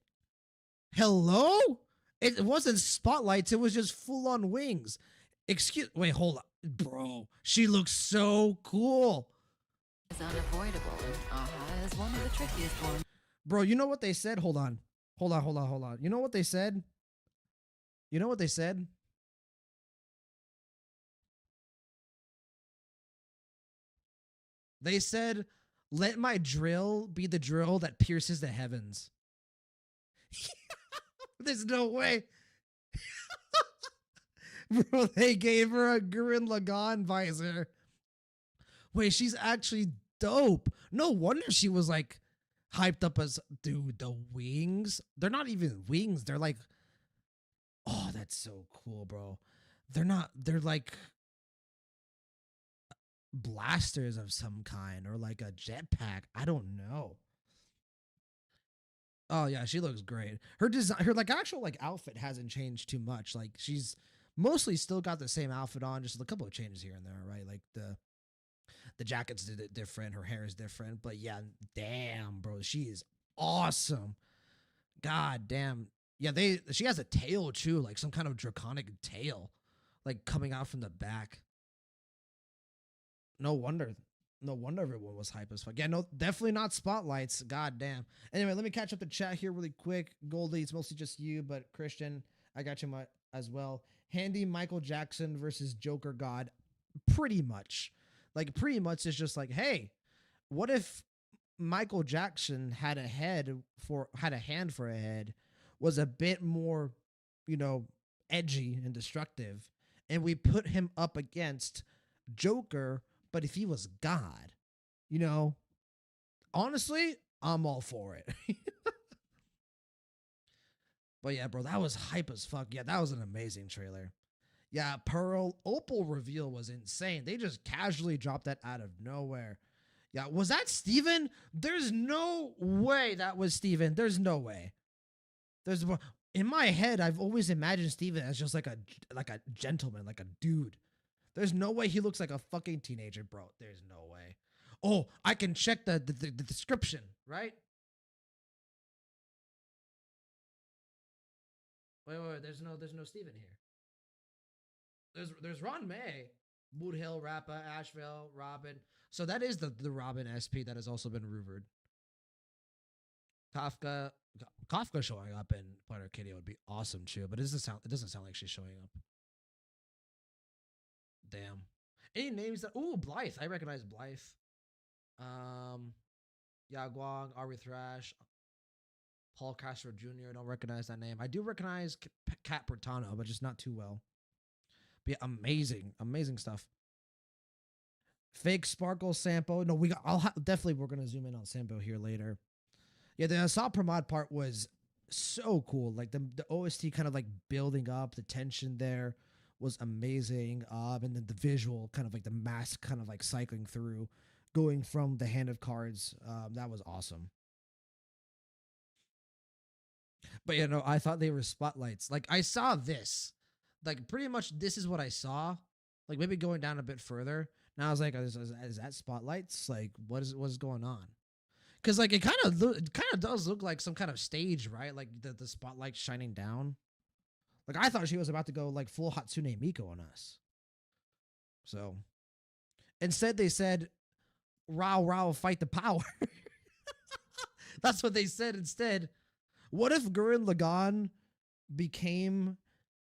Hello? It wasn't spotlights. It was just full on wings. Wait, hold on. Bro, she looks so cool. Is unavoidable. Aha is one of the trickiest ones. Bro, you know what they said? Hold on. Hold on. You know what they said? You know what they said? They said, let my drill be the drill that pierces the heavens. There's no way. Bro, they gave her a Gurren Lagann visor. Wait, she's actually dope. No wonder she was like hyped up as, dude, the wings. They're not even wings. They're like, oh, that's so cool, bro. They're like blasters of some kind or like a jetpack. I don't know. Oh yeah, she looks great. Her design, her like actual like outfit hasn't changed too much. Like she's mostly still got the same outfit on, just a couple of changes here and there, right? Like the jacket's different, her hair is different, but yeah, damn, bro, she is awesome. God damn. Yeah, she has a tail too, like some kind of draconic tail, like coming out from the back. No wonder everyone was hype as fuck. Yeah, no, definitely not spotlights. God damn. Anyway, let me catch up the chat here really quick. Goldie, it's mostly just you, but Christian, I got you as well. Handy Michael Jackson versus Joker God. Pretty much. Like, pretty much it's just like, hey, what if Michael Jackson had a hand for a head, was a bit more, edgy and destructive, and we put him up against Joker, but if he was God, honestly, I'm all for it. But yeah, bro, that was hype as fuck. Yeah, that was an amazing trailer. Yeah, Pearl Opal reveal was insane. They just casually dropped that out of nowhere. Yeah, was that Steven? There's no way that was Steven. There's no way. In my head, I've always imagined Steven as just like a gentleman, like a dude. There's no way he looks like a fucking teenager, bro. There's no way. Oh, I can check the description, right? Wait, there's no Steven here. There's Ron May, Mood Hill, Rappa, Asheville, Robin. So that is the Robin SP that has also been rumored. Kafka Kafka showing up in Planet Arcadia would be awesome too, but it doesn't sound like she's showing up. Damn. Any names that Blythe. I recognize Blythe. Yaguang, Ari Thrash, Paul Castro Jr. Don't recognize that name. I do recognize Cat Portano, but just not too well. But yeah, amazing stuff. Fake Sparkle Sampo. No, definitely we're gonna zoom in on Sampo here later. Yeah, the Assault Pramod part was so cool. Like the OST kind of like building up, the tension there was amazing. And then the visual kind of like the mask kind of like cycling through, going from the hand of cards. That was awesome. But you know, I thought they were spotlights. Like I saw this, like pretty much this is what I saw. Like maybe going down a bit further. Now I was like, is that spotlights? Like what is going on? Because like it kind of does look like some kind of stage, right? Like the spotlight shining down. Like I thought she was about to go like full Hatsune Miku on us. So instead they said, "Rao, fight the power." That's what they said instead. What if Gurren Lagann became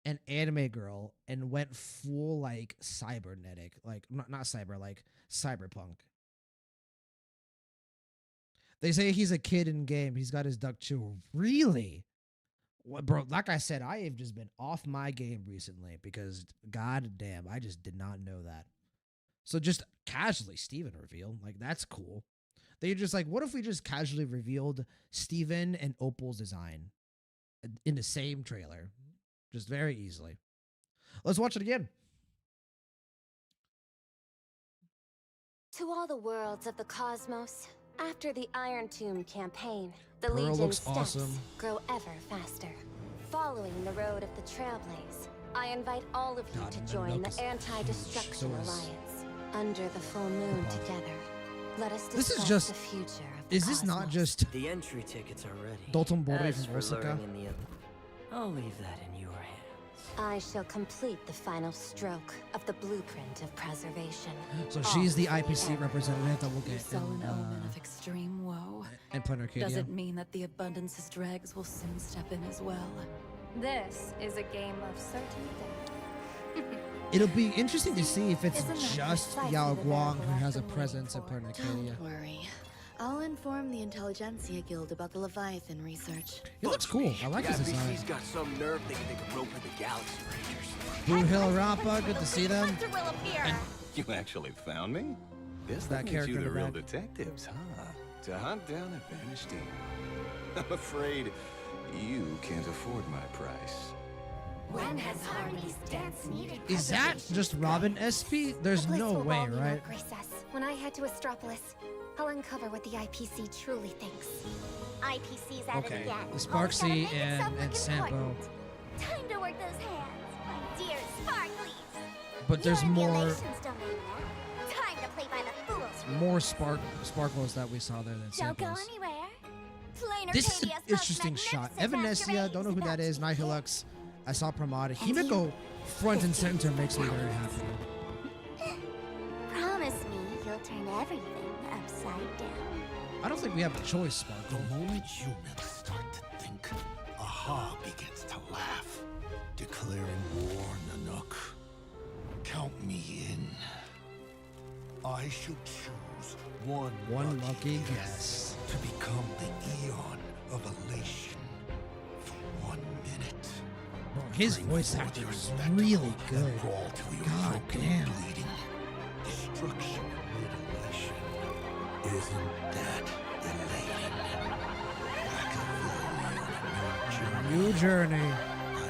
an anime girl and went full like cybernetic, like not cyber, like cyberpunk? They say he's a kid in game. He's got his duck chew. Really? What, bro? Like I said, I have just been off my game recently because, god damn, I just did not know that. So just casually, Steven revealed. Like, that's cool. They're just like, what if we just casually revealed Steven and Opal's design in the same trailer? Just very easily. Let's watch it again. To all the worlds of the cosmos, after the Iron Tomb campaign, the Pearl Legion's looks steps awesome. grow ever faster. Following the road of the Trailblaze, I invite all of you God, to and join Milk is the Anti-Destruction huge. So is Alliance. Under the full moon together, let us This discuss is just- the future of the Is this not cosmos. just The entry tickets are ready. Dalton Bori As from for Osaka? luring in the I'll leave that in your hands. I shall complete the final stroke of the blueprint of preservation. So she's the All for IPC ever. representative that we'll You get saw an omen in, of extreme woe. in Planet Arcadia. Does it mean that the Abundance's dregs will soon step in as well? This is a game of certain death. It'll be interesting to see if it's Isn't that just precisely Yao the Guang miracle who I've has a been waiting presence in for? Planet Arcadia. Don't worry. I'll inform the Intelligentsia Guild about the Leviathan research. He looks cool. I like his The design. IPC's got some nerve thinking they can rope in the Galaxy Rangers. Blue Hill Rampa, good to see them. Hunter will appear. You actually found me? Guess That that makes character you in the the real back. detectives, huh? To hunt down a vanished demon. I'm afraid you can't afford my price. When has Harmony's dance needed? Is that just Robin SP? There's The place no will way, all be right? like recess. When I head to Astropolis, I'll uncover what the IPC truly thinks. IPC's at Okay. it again. The Sparksy Always gotta make and itself look Sampo. important. Time to work those hands, my dear Sparklies. But there's You're in the more Elation's domain now. Time to play by the fools. more sparkles that we saw there than Don't go samples. anywhere. Plain This is an Arcadia's most interesting shot. magnificent Evanescia, masquerade don't know is who that about is. to Night begin. Hilux. I saw Pramod. And Himiko you- front and center makes me very happy. Promise me you'll turn everything upside down. I don't think we have a choice, The Sparkle. moment humans start to think, Aha begins to laugh, declaring war, Nanook. Count me in. I shall choose one Lucky guess. to become the Eon of Elation for 1 minute. Bro, his Bring voice forth acting your is spectacle really and good. brawl till your God broken damn. bleeding. Destruction amid elation. Isn't that elating? Machiavellian, New journey. I know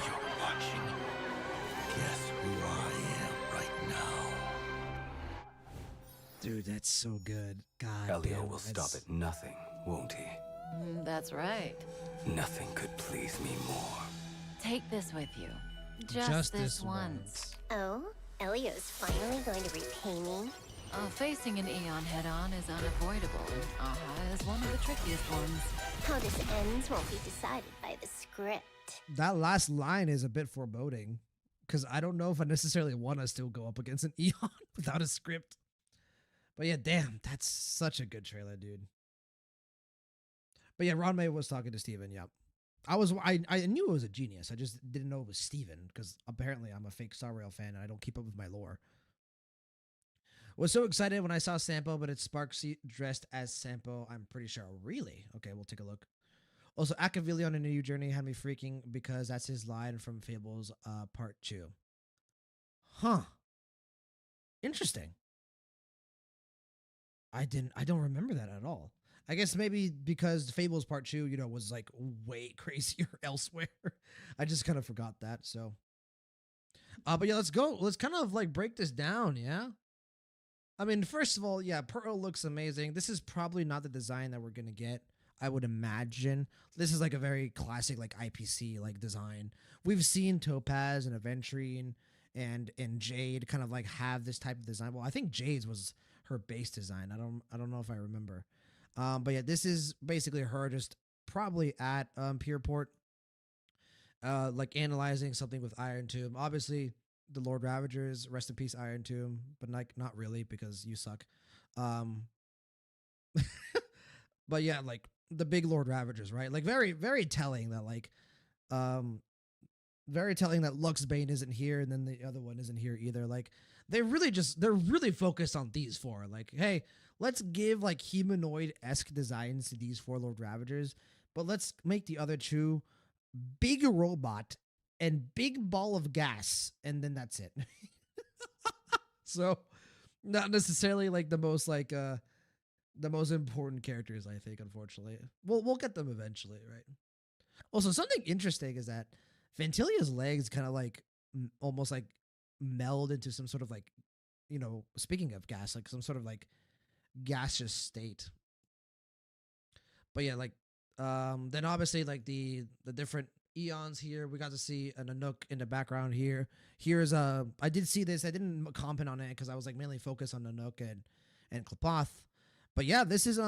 you're watching. Guess who I am right now? Dude, that's so good. God Elio damn, will that's- stop at nothing, won't he? That's right. Nothing could please me more. Take this with you. Just this this once. Oh, Elio's finally going to repay me. Facing an Eon head-on is unavoidable, and Aha is one of the trickiest ones. How this ends won't be decided by the script. That last line is a bit foreboding because I don't know if I necessarily want to still go up against an Eon without a script. But yeah, damn, that's such a good trailer, dude. But yeah, Ron May was talking to Steven. Yeah. I knew it was a genius. I just didn't know it was Steven because apparently I'm a fake Star Rail fan and I don't keep up with my lore. Was so excited when I saw Sampo, but it's Sparksy dressed as Sampo. I'm pretty sure. Really? Okay, we'll take a look. Also, Acavilion in A New Journey had me freaking because that's his line from Fables Part 2. Huh. Interesting. I don't remember that at all. I guess maybe because Fables Part 2, was like way crazier elsewhere. I just kind of forgot that. So but yeah, let's go. Let's kind of like break this down, yeah? I mean, first of all, yeah, Pearl looks amazing. This is probably not the design that we're gonna get. I would imagine this is like a very classic, like IPC like design. We've seen Topaz and Aventurine and Jade kind of like have this type of design. Well, I think Jade's was her base design. I don't know if I remember. But yeah, this is basically her just probably at Pierport, like analyzing something with Iron Tomb. Obviously, the Lord Ravagers, rest in peace, Iron Tomb, but like not really because you suck. Um, but yeah, like the big Lord Ravagers, right? Like very, very telling that um, very telling that Luxbane isn't here, and then the other one isn't here either. Like they're really focused on these four. Like, hey, let's give like humanoid-esque designs to these four Lord Ravagers, but let's make the other two big robot and big ball of gas, and then that's it. So not necessarily like the most important characters, I think, unfortunately. We'll get them eventually, right? Also, something interesting is that Ventilia's legs kind of like almost like meld into some sort of like, speaking of gas, like some sort of like gaseous state. But yeah, like then obviously like the different eons here. We got to see an Anouk in the background here. Here's I did see this. I didn't comment on it because I was like mainly focused on Anouk and Klapoth. But yeah, this is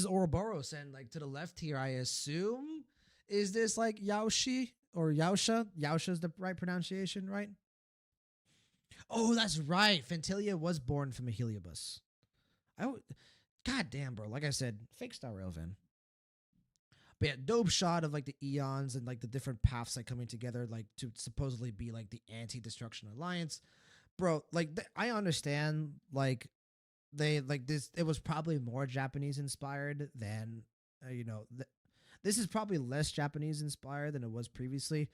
Ouroboros, and like to the left here, I assume is this like Yaoshi or Yausha? Yausha is the right pronunciation, right? Oh, that's right. Fentilia was born from a Heliobus. God damn, bro. Like I said, fake Star Rail fan. But yeah, dope shot of like the eons and like the different paths like coming together, like to supposedly be like the anti-destruction alliance, bro. Like I understand, like they like this. It was probably more Japanese inspired than this is probably less Japanese inspired than it was previously.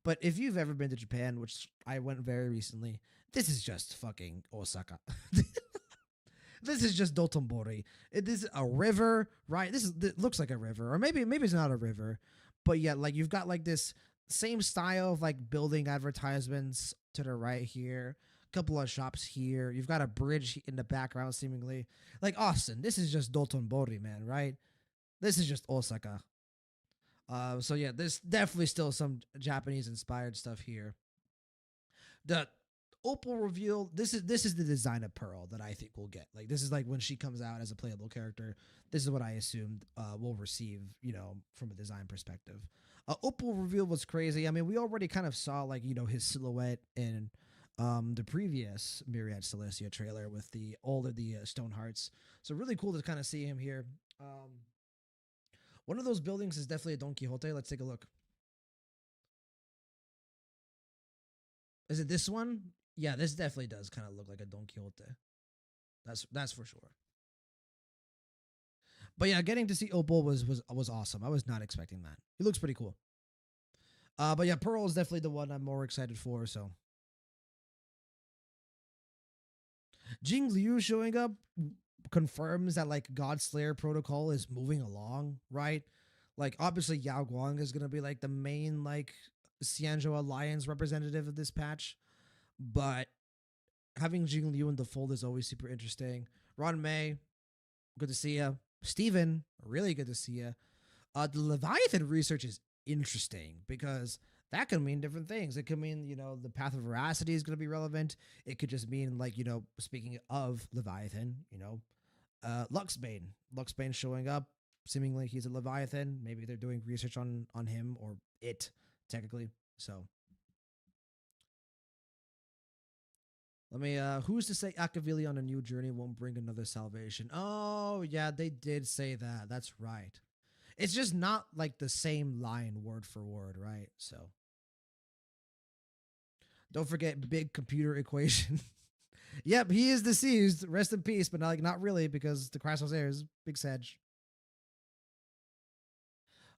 But if you've ever been to Japan, which I went very recently, this is just fucking Osaka. This is just Dotonbori. This is a river, right? This looks like a river, or maybe it's not a river, but yeah, like you've got like this same style of like building advertisements to the right here, a couple of shops here. You've got a bridge in the background, seemingly like Austin. This is just Dotonbori, man, right? This is just Osaka. So yeah, there's definitely still some Japanese inspired stuff here. The Opal reveal. This is the design of Pearl that I think we'll get. Like this is like when she comes out as a playable character. This is what I assumed we'll receive. From a design perspective. Opal reveal was crazy. I mean, we already kind of saw like his silhouette in the previous Myriad Celestia trailer with all of the stone hearts. So really cool to kind of see him here. One of those buildings is definitely a Don Quixote. Let's take a look. Is it this one? Yeah, this definitely does kind of look like a Don Quixote. That's for sure. But yeah, getting to see Opal was awesome. I was not expecting that. He looks pretty cool. But yeah, Pearl is definitely the one I'm more excited for. So Jing Liu showing up confirms that like God Slayer protocol is moving along, right? Like obviously Yao Guang is gonna be like the main like Xianzhou Alliance representative of this patch, but having Jing Liu in the fold is always super interesting. Ron May, good to see you. Steven, really good to see you. The Leviathan research is interesting because that could mean different things. It could mean, the path of veracity is going to be relevant. It could just mean like, speaking of Leviathan, Luxbane. Luxbane showing up, seemingly he's a Leviathan. Maybe they're doing research on him or it, technically. So Let me who's to say Akavili on a new journey won't bring another salvation? Oh, yeah, they did say that. That's right. It's just not like the same line word for word, right? So don't forget big computer equation. Yep, he is deceased. Rest in peace, but not really because the Crystal's heir is big sedge.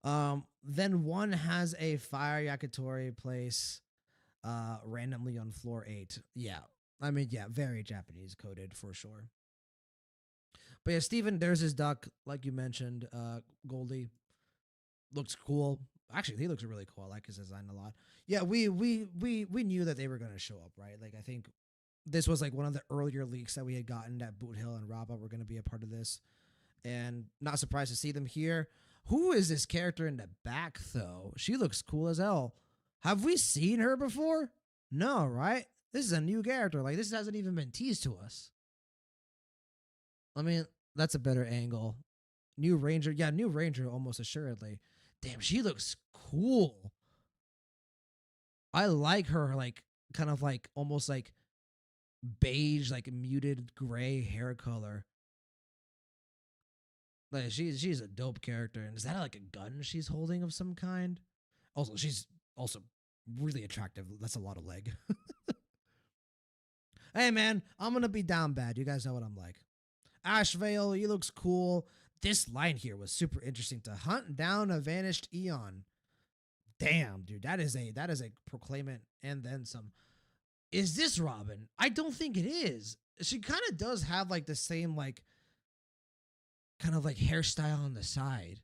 Then one has a fire yakitori place randomly on floor 8. Yeah. I mean, yeah, very Japanese coded for sure. But yeah, Steven, there's his duck, like you mentioned. Goldie looks cool. Actually, he looks really cool. I like his design a lot. Yeah, we knew that they were gonna show up, right? Like I think this was like one of the earlier leaks that we had gotten that Boot Hill and Raba were gonna be a part of this. And not surprised to see them here. Who is this character in the back though? She looks cool as hell. Have we seen her before? No, right? This is a new character. Like this hasn't even been teased to us. I mean, that's a better angle. New Ranger. Yeah, New Ranger almost assuredly. Damn, she looks cool. I like her like kind of like almost like beige, like muted gray hair color. Like she's a dope character. And is that like a gun she's holding of some kind? Also, she's also really attractive. That's a lot of leg. Hey man, I'm gonna be down bad. You guys know what I'm like. Ashvale, he looks cool. This line here was super interesting. To hunt down a vanished Eon. Damn, dude, that is a proclaimant and then some. Is this Robin? I don't think it is. She kind of does have like the same like kind of like hairstyle on the side.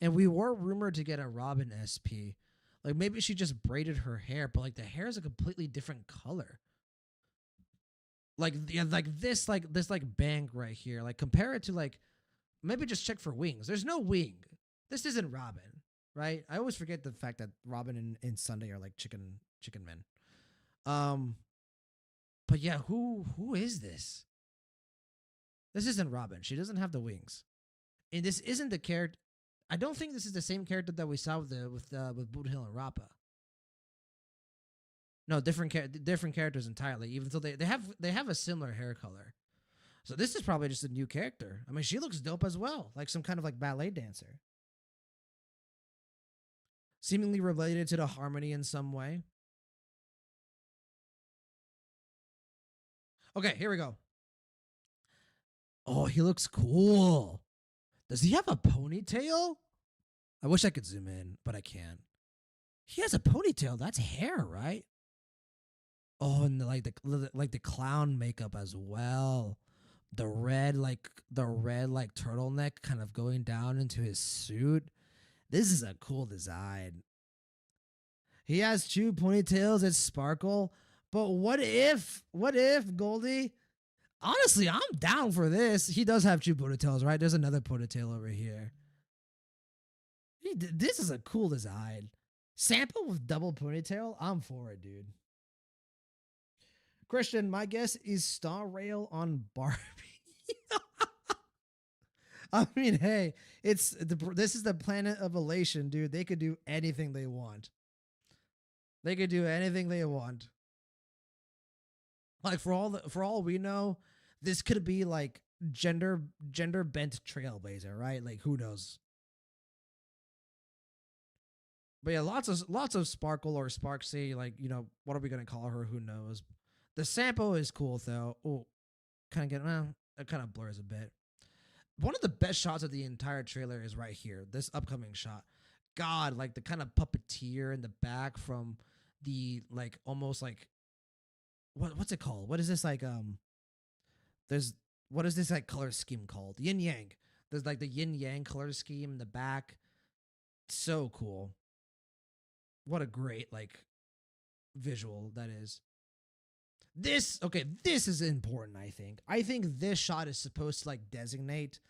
And we were rumored to get a Robin SP. Like maybe she just braided her hair, but like the hair is a completely different color. Like yeah, like this bang right here. Like compare it to like maybe just check for wings. There's no wing. This isn't Robin, right? I always forget the fact that Robin and Sunday are like chicken men. But yeah, who is this? This isn't Robin. She doesn't have the wings. And this isn't the character. I don't think this is the same character that we saw with Boot Hill and Rappa. No, different characters entirely. Even though they have a similar hair color. So this is probably just a new character. I mean, she looks dope as well, like some kind of like ballet dancer. Seemingly related to the Harmony in some way. Okay, here we go. Oh, he looks cool. Does he have a ponytail? I wish I could zoom in, but I can't. He has a ponytail. That's hair, right? Oh, and the clown makeup as well. The red turtleneck kind of going down into his suit. This is a cool design. He has two ponytails that sparkle. But what if Goldie? Honestly, I'm down for this. He does have two ponytails, right? There's another ponytail over here. This is a cool design. Sample with double ponytail? I'm for it, dude. Christian, my guess is Star Rail on Barbie. I mean, hey, this is the planet of Elation, dude. They could do anything they want. They could do anything they want. Like for all we know, this could be like gender bent trailblazer, right? Like who knows? But yeah, lots of sparkle or sparksy. Like what are we gonna call her? Who knows? The sample is cool though. Oh, it kind of blurs a bit. One of the best shots of the entire trailer is right here. This upcoming shot. God, like the kind of puppeteer in the back from the like almost like what's it called? What is this like what is this like color scheme called? Yin yang. There's like the yin yang color scheme in the back. So cool. What a great like visual that is. This is important, I think. I think this shot is supposed to like designate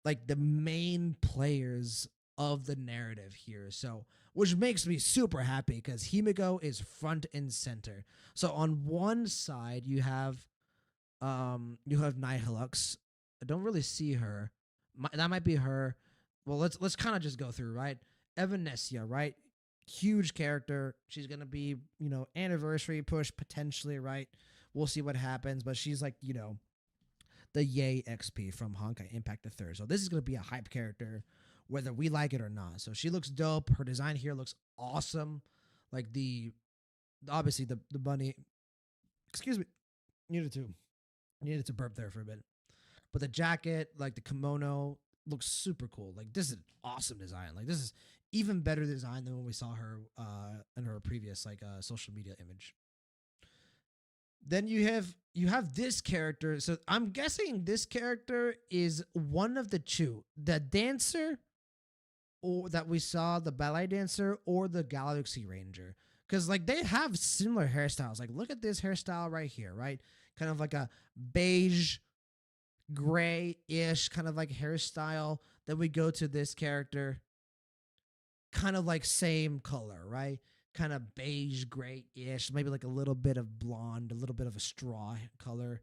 like the main players of the narrative here. So, which makes me super happy because Himiko is front and center. So on one side you have Nihilux. I don't really see her. That might be her. Well, let's kind of just go through, right? Evanescia, right? Huge character. She's gonna be, anniversary push potentially, right? We'll see what happens. But she's like, you know, the Yay XP from Honkai Impact the Third. So this is gonna be a hype character, whether we like it or not. So she looks dope. Her design here looks awesome. Like the obviously the bunny. Excuse me. Needed to burp there for a bit. But the jacket, like the kimono, looks super cool. Like this is an awesome design. Like this is even better design than when we saw her in her previous like social media image. Then you have this character. So I'm guessing this character is one of the two. The dancer or that we saw, the ballet dancer or the Galaxy Ranger. Cause like they have similar hairstyles. Like look at this hairstyle right here, right? Kind of like a beige, gray-ish kind of like hairstyle. Then we go to this character, kind of like same color, right? Kind of beige, gray-ish, maybe like a little bit of blonde, a little bit of a straw color.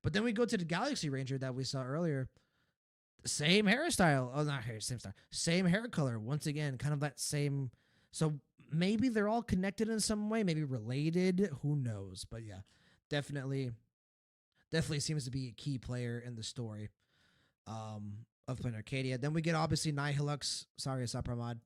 But then we go to the Galaxy Ranger that we saw earlier. Same hairstyle. Oh, not hair, same style. Same hair color. Once again, kind of that same. So maybe they're all connected in some way, maybe related. Who knows? But yeah, definitely seems to be a key player in the story of Planet Arcadia. Then we get obviously Nihilux, Saria Sapramad.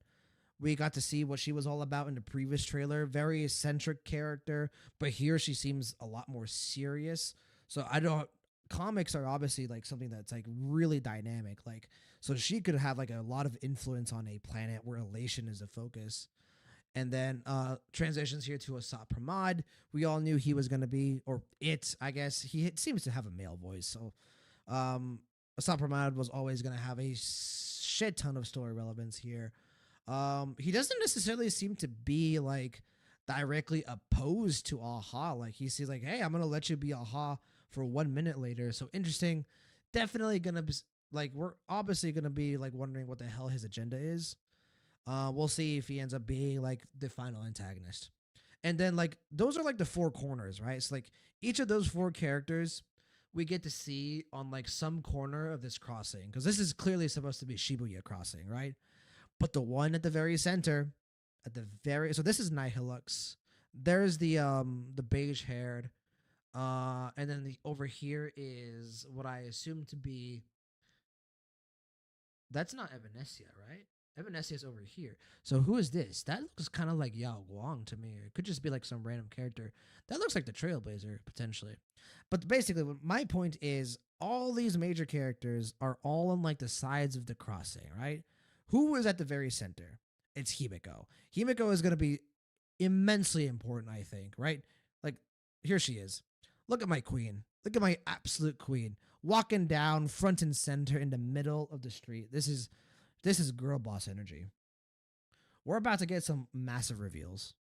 We got to see what she was all about in the previous trailer. Very eccentric character, but here she seems a lot more serious. So I don't. Comics are obviously like something that's like really dynamic. Like so she could have like a lot of influence on a planet where Elation is the focus. And then transitions here to Asap Pramad. We all knew he was going to be, or it, I guess. He seems to have a male voice. So Asap Pramad was always going to have a shit ton of story relevance here. He doesn't necessarily seem to be like directly opposed to Aha. Like he's like, hey, I'm going to let you be Aha for 1 minute later. So interesting. Definitely going to be like, we're obviously going to be like wondering what the hell his agenda is. We'll see if he ends up being like the final antagonist. And then like those are like the four corners, right? It's like each of those four characters we get to see on like some corner of this crossing, because this is clearly supposed to be Shibuya crossing, right? But the one at the very center, so this is Nihilux. There's the beige haired, and then over here is what I assume to be. That's not Evanescia, right? Evanescia is over here. So who is this? That looks kind of like Yao Guang to me. It could just be like some random character. That looks like the Trailblazer, potentially. But basically, my point is all these major characters are all on like the sides of the crossing, right? Who is at the very center? It's Himiko. Himiko is going to be immensely important, I think, right? Like, here she is. Look at my queen. Look at my absolute queen. Walking down front and center in the middle of the street. This is girl boss energy. We're about to get some massive reveals.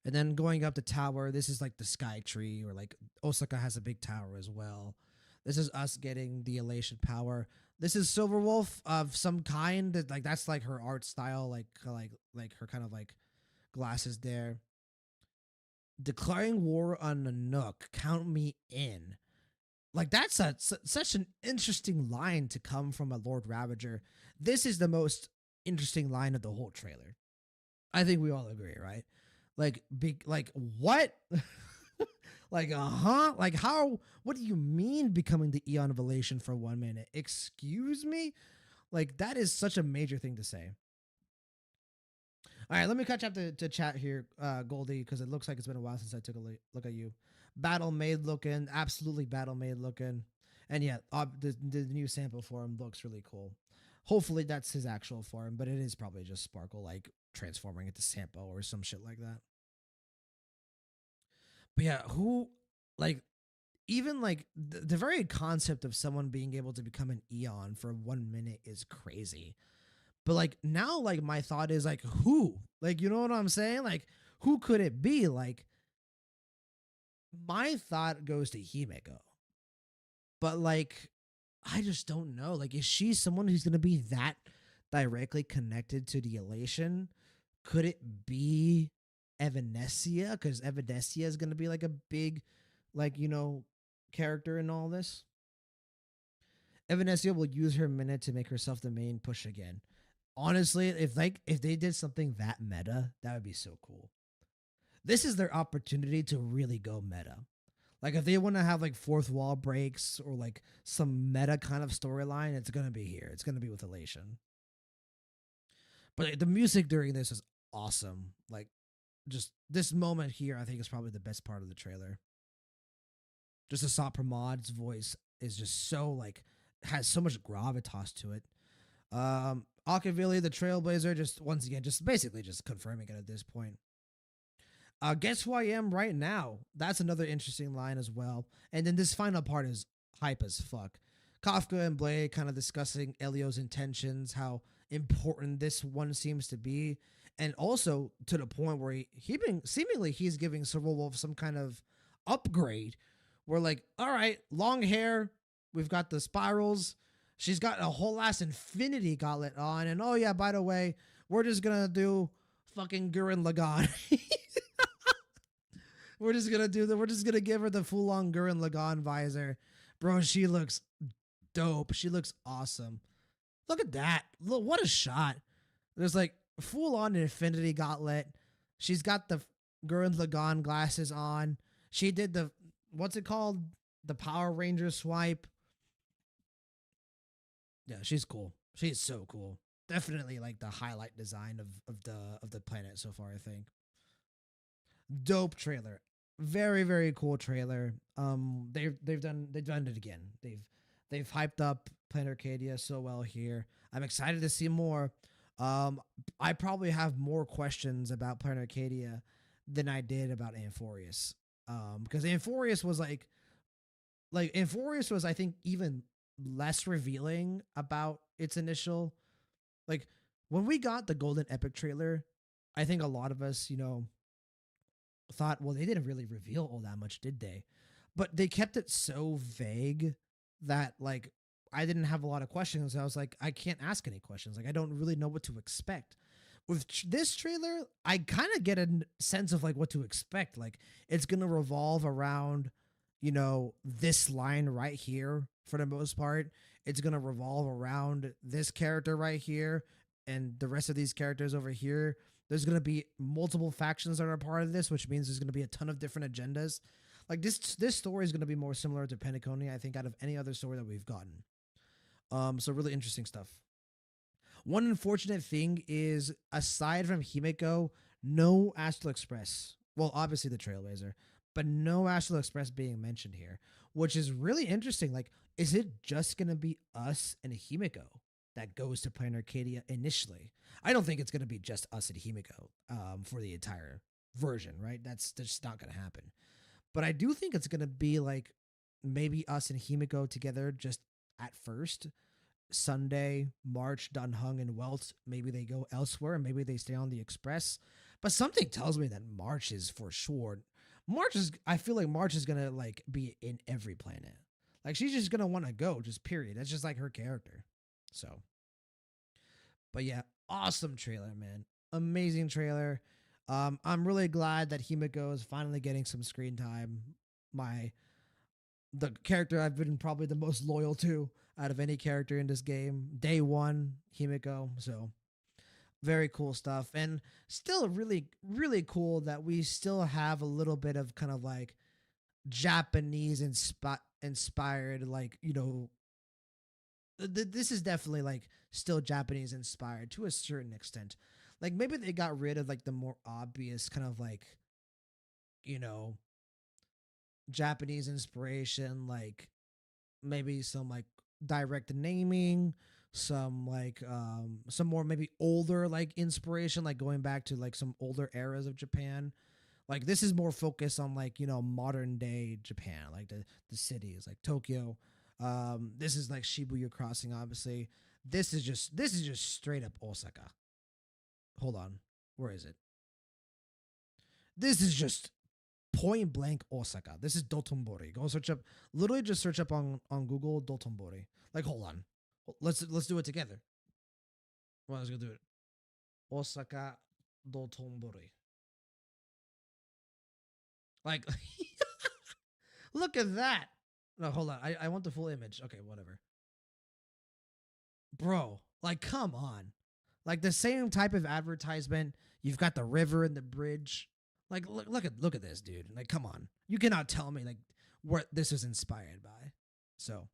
And then going up the tower, this is like the sky tree, or like Osaka has a big tower as well. This is us getting the Elation power. This is Silverwolf of some kind. That like that's like her art style, like her kind of like glasses there. Declaring war on Nanook. Count me in. Like that's such an interesting line to come from a Lord Ravager. This is the most interesting line of the whole trailer. I think we all agree, right? Like big, like what? Like like how? What do you mean becoming the Eon of Elation for 1 minute? Excuse me? Like that is such a major thing to say. All right, let me catch up to chat here, Goldie, because it looks like it's been a while since I took a look at you. Battle made looking, absolutely battle made looking, and yeah, the new sample for him looks really cool. Hopefully that's his actual form, but it is probably just Sparkle like transforming it to sample or some shit like that. But yeah, who like even like the very concept of someone being able to become an Eon for 1 minute is crazy. But like now, like my thought is like who? Like you know what I'm saying? Like who could it be? Like my thought goes to Himeko. But like I just don't know. Like is she someone who's gonna be that directly connected to the Elation? Could it be Evanescia? Because Evanescia is gonna be like a big, like, you know, character in all this. Evanescia will use her minute to make herself the main push again. Honestly, if they did something that meta, that would be so cool. this is their opportunity to really go meta. Like if they want to have like fourth wall breaks or like some meta kind of storyline, it's gonna be here. It's gonna be with Elation. But the music during this is awesome. Like just this moment here, I think is probably the best part of the trailer. Just Asap Pramod's voice is just so like has so much gravitas to it. Akavili, the Trailblazer, just once again, just basically just confirming it at this point. Guess who I am right now? That's another interesting line as well. And then this final part is hype as fuck. Kafka and Blade kind of discussing Elio's intentions, how important this one seems to be, and also to the point where he's giving Silver Wolf some kind of upgrade. We're like, all right, long hair, we've got the spirals. She's got a whole ass infinity gauntlet on, and oh yeah, by the way, we're just gonna do fucking Gurren Lagann. We're just gonna give her the full on Gurren Lagann visor. Bro, she looks dope. She looks awesome. Look at that. Look, what a shot. There's like full on infinity gauntlet. She's got the Gurren Lagann glasses on. She did the, what's it called? The Power Ranger swipe. Yeah, she's cool. She's so cool. Definitely like the highlight design of the planet so far, I think. Dope trailer. Very, very cool trailer. They've done it again. They've hyped up Planet Arcadia so well here. I'm excited to see more. I probably have more questions about Planet Arcadia than I did about Amphorius. Because Amphorius was Amphorius was, I think, even less revealing about its initial, like when we got the Golden Epic trailer, I think a lot of us, thought, well, they didn't really reveal all that much, did they? But they kept it so vague that like I didn't have a lot of questions. I was like, I can't ask any questions. Like I don't really know what to expect. With this trailer, I kind of get a sense of like what to expect. Like it's gonna revolve around, this line right here for the most part. It's gonna revolve around this character right here and the rest of these characters over here. There's going to be multiple factions that are a part of this, which means there's going to be a ton of different agendas. Like this story is going to be more similar to Penacony, I think, out of any other story that we've gotten. So really interesting stuff. One unfortunate thing is, aside from Himiko, no Astral Express. Well, obviously the Trailblazer, but no Astral Express being mentioned here, which is really interesting. Like, is it just going to be us and Himiko that goes to Planet Arcadia initially? I don't think it's going to be just us and Himiko for the entire version, right? That's just not going to happen. But I do think it's going to be like maybe us and Himiko together just at first. Sunday, March, Dunhung, and Welt, maybe they go elsewhere and maybe they stay on the Express. But something tells me that March is for sure. I feel like March is going to like be in every planet. Like she's just going to want to go, just period. That's just like her character. So, but yeah, awesome trailer, man. Amazing trailer. I'm really glad that Himiko is finally getting some screen time. The character I've been probably the most loyal to out of any character in this game. Day one, Himiko. So very cool stuff. And still really, really cool that we still have a little bit of kind of like Japanese inspired, like, this is definitely like still Japanese inspired to a certain extent. Like maybe they got rid of like the more obvious kind of like, Japanese inspiration, like maybe some like direct naming, some like some more maybe older like inspiration, like going back to like some older eras of Japan. Like this is more focused on like, modern day Japan, like the cities like Tokyo. This is like Shibuya Crossing, obviously. This is just straight up Osaka. Hold on. Where is it? This is just point blank Osaka. This is Dotonbori. Go search up, literally just search up on Google Dotonbori. Like, hold on. Let's do it together. Well, let's go do it. Osaka Dotonbori. Like, look at that. No, hold on. I want the full image. Okay, whatever. Bro, like, come on. Like, the same type of advertisement. You've got the river and the bridge. Like look at this, dude. Like, come on. You cannot tell me like what this is inspired by. So,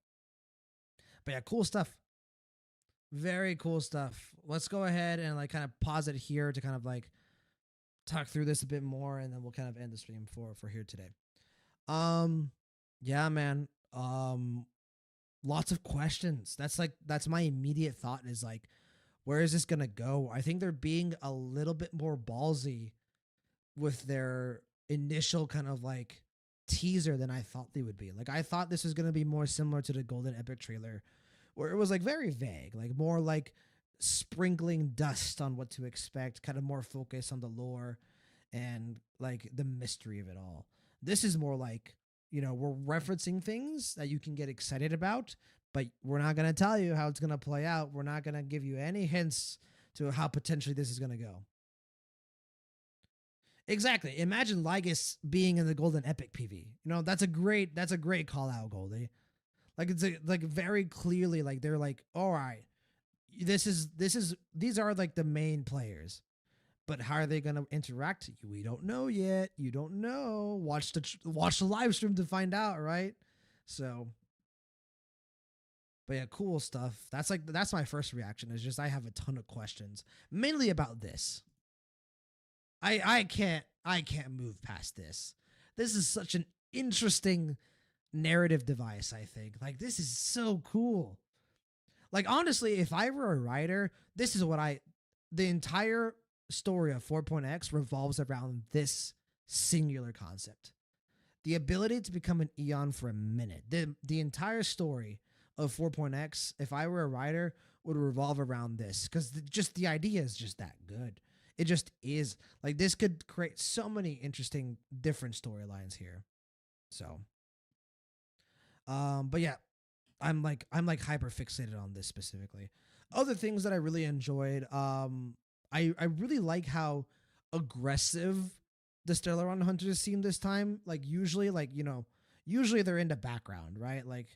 but yeah, cool stuff. Very cool stuff. Let's go ahead and like kind of pause it here to kind of like talk through this a bit more, and then we'll kind of end the stream for here today. Yeah, man. Lots of questions. That's my immediate thought is like, where is this gonna go? I think they're being a little bit more ballsy with their initial kind of like teaser than I thought they would be. Like, I thought this was gonna be more similar to the Golden Epic trailer, where it was like very vague, like more like sprinkling dust on what to expect, kind of more focus on the lore and like the mystery of it all. This is more like, we're referencing things that you can get excited about, but we're not going to tell you how it's going to play out. We're not going to give you any hints to how potentially this is going to go. Exactly. Imagine Lygus being in the Golden Epic PV. That's a great call out, Goldie. Like, it's like very clearly like they're like, all right, these are like the main players, but how are they going to interact? We don't know yet. You don't know. Watch the live stream to find out, right? So, but yeah, cool stuff. That's my first reaction. Is just I have a ton of questions, mainly about this. I can't move past this. This is such an interesting narrative device, I think. Like, this is so cool. Like, honestly, if I were a writer, this is what the entire story of 4.x revolves around this singular concept. The ability to become an Eon for a minute. The entire story of 4.x, if I were a writer, would revolve around this, because just the idea is just that good. It just is. Like, this could create so many interesting different storylines here. So, but yeah, I'm like hyper fixated on this specifically. Other things that I really enjoyed, I really like how aggressive the Stellaron Hunters seem this time. Like, usually they're in the background, right? Like,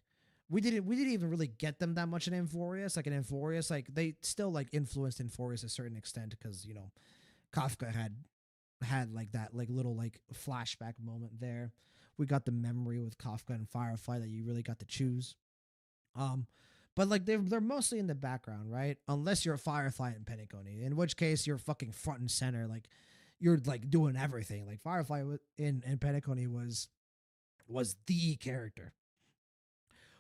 we didn't even really get them that much in Amphorius. Like, in Amphorius, like, they still like influenced Amphorius a certain extent, because Kafka had like that like little like flashback moment there. We got the memory with Kafka and Firefly that you really got to choose. But like they're mostly in the background, right? Unless you're a Firefly and Penacony, in which case you're fucking front and center. Like, you're like doing everything. Like, Firefly in Penacony was the character.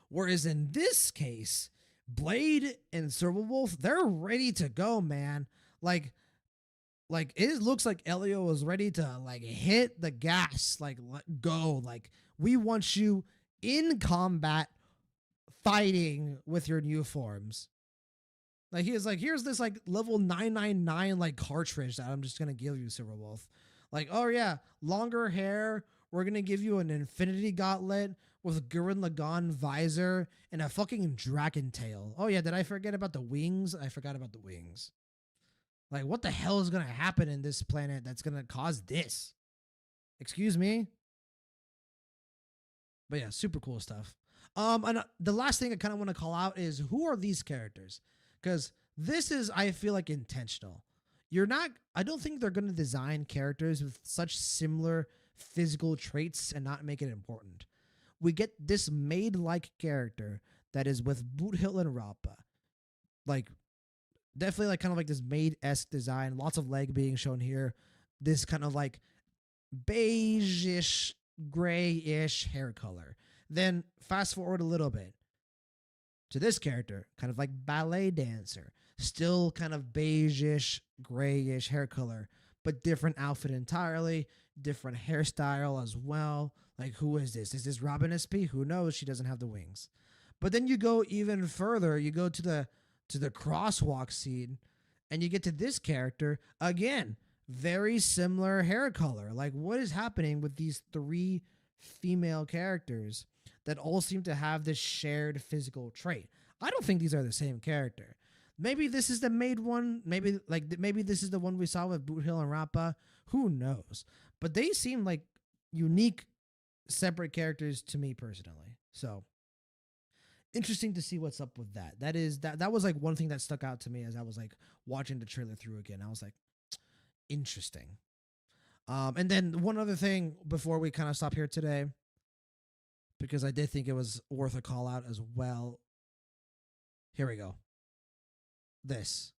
Whereas in this case, Blade and Silverwolf, they're ready to go, man. Like it looks like Elio is ready to like hit the gas, like let go. Like, we want you in combat fighting with your new forms. Like, he was like, here's this like level 999 like cartridge that I'm just gonna give you, Silverwolf. Like, oh yeah, longer hair. We're gonna give you an Infinity Gauntlet with Gurren Lagann visor and a fucking dragon tail. Oh yeah, did I forget about the wings? I forgot about the wings. Like, what the hell is gonna happen in this planet that's gonna cause this? Excuse me? But yeah, super cool stuff. And the last thing I kind of want to call out is, who are these characters? Because this is, I feel like, intentional. I don't think they're going to design characters with such similar physical traits and not make it important. We get this maid-like character that is with Boot Hill and Rappa. Like, definitely like kind of like this maid-esque design. Lots of leg being shown here. This kind of like beige-ish, gray-ish hair color. Then fast forward a little bit to this character, kind of like ballet dancer, still kind of beige-ish, grayish hair color, but different outfit entirely, different hairstyle as well. Like, who is this? Is this Robin SP? Who knows? She doesn't have the wings. But then you go even further. You go to the crosswalk scene, and you get to this character again. Very similar hair color. Like, what is happening with these three female characters that all seem to have this shared physical trait? I don't think these are the same character. Maybe this is the maid one. Maybe this is the one we saw with Boot Hill and Rappa. Who knows? But they seem like unique, separate characters to me personally. So interesting to see what's up with that. That was like one thing that stuck out to me as I was like watching the trailer through again. I was like, interesting. And then one other thing before we kind of stop here today, because I did think it was worth a call out as well. Here we go. This.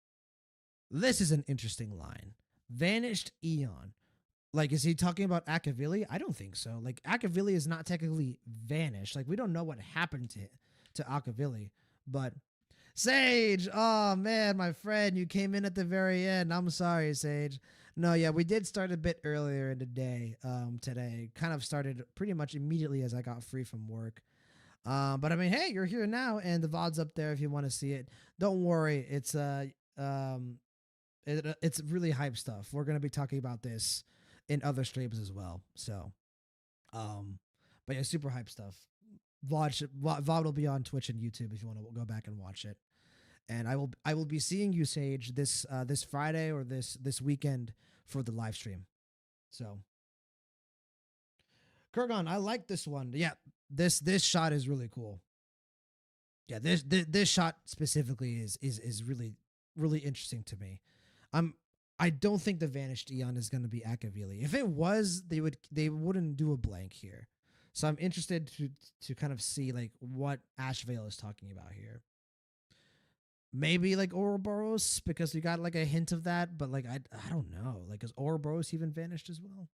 This is an interesting line. Vanished Eon. Like, is he talking about Akavili? I don't think so. Like, Akavili is not technically vanished. Like, we don't know what happened to Akavili. But Sage, oh man, my friend, you came in at the very end. I'm sorry, Sage. No, yeah, we did start a bit earlier in the day. Today kind of started pretty much immediately as I got free from work. But I mean, hey, you're here now, and the VOD's up there if you want to see it. Don't worry, it's it's really hype stuff. We're gonna be talking about this in other streams as well. So, but yeah, super hype stuff. VOD will be on Twitch and YouTube if you want to go back and watch it. And I will be seeing you, Sage, this Friday or this weekend for the live stream. So, Kurgan, I like this one. Yeah, this shot is really cool. Yeah, this shot specifically is really interesting to me. I don't think the Vanished Eon is going to be Akavili. If it was, they wouldn't do a blank here. So I'm interested to kind of see like what Ashvale is talking about here. Maybe like Ouroboros, because we got like a hint of that, but like I don't know. Like, is Ouroboros even vanished as well?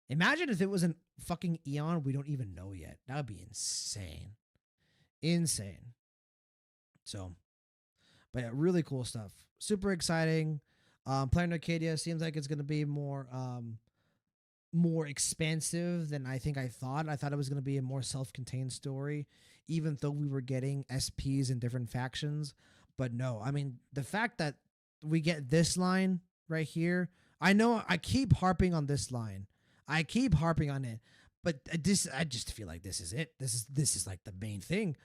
Imagine if it was an fucking Eon we don't even know yet. That would be insane. Insane. So, but yeah, really cool stuff. Super exciting. Planet Arcadia seems like it's gonna be more expansive than I think I thought. I thought it was gonna be a more self-contained story, even though we were getting SPs in different factions. But no, I mean, the fact that we get this line right here, I know I keep harping on this line. I keep harping on it, but I just feel like this is it. This is like the main thing.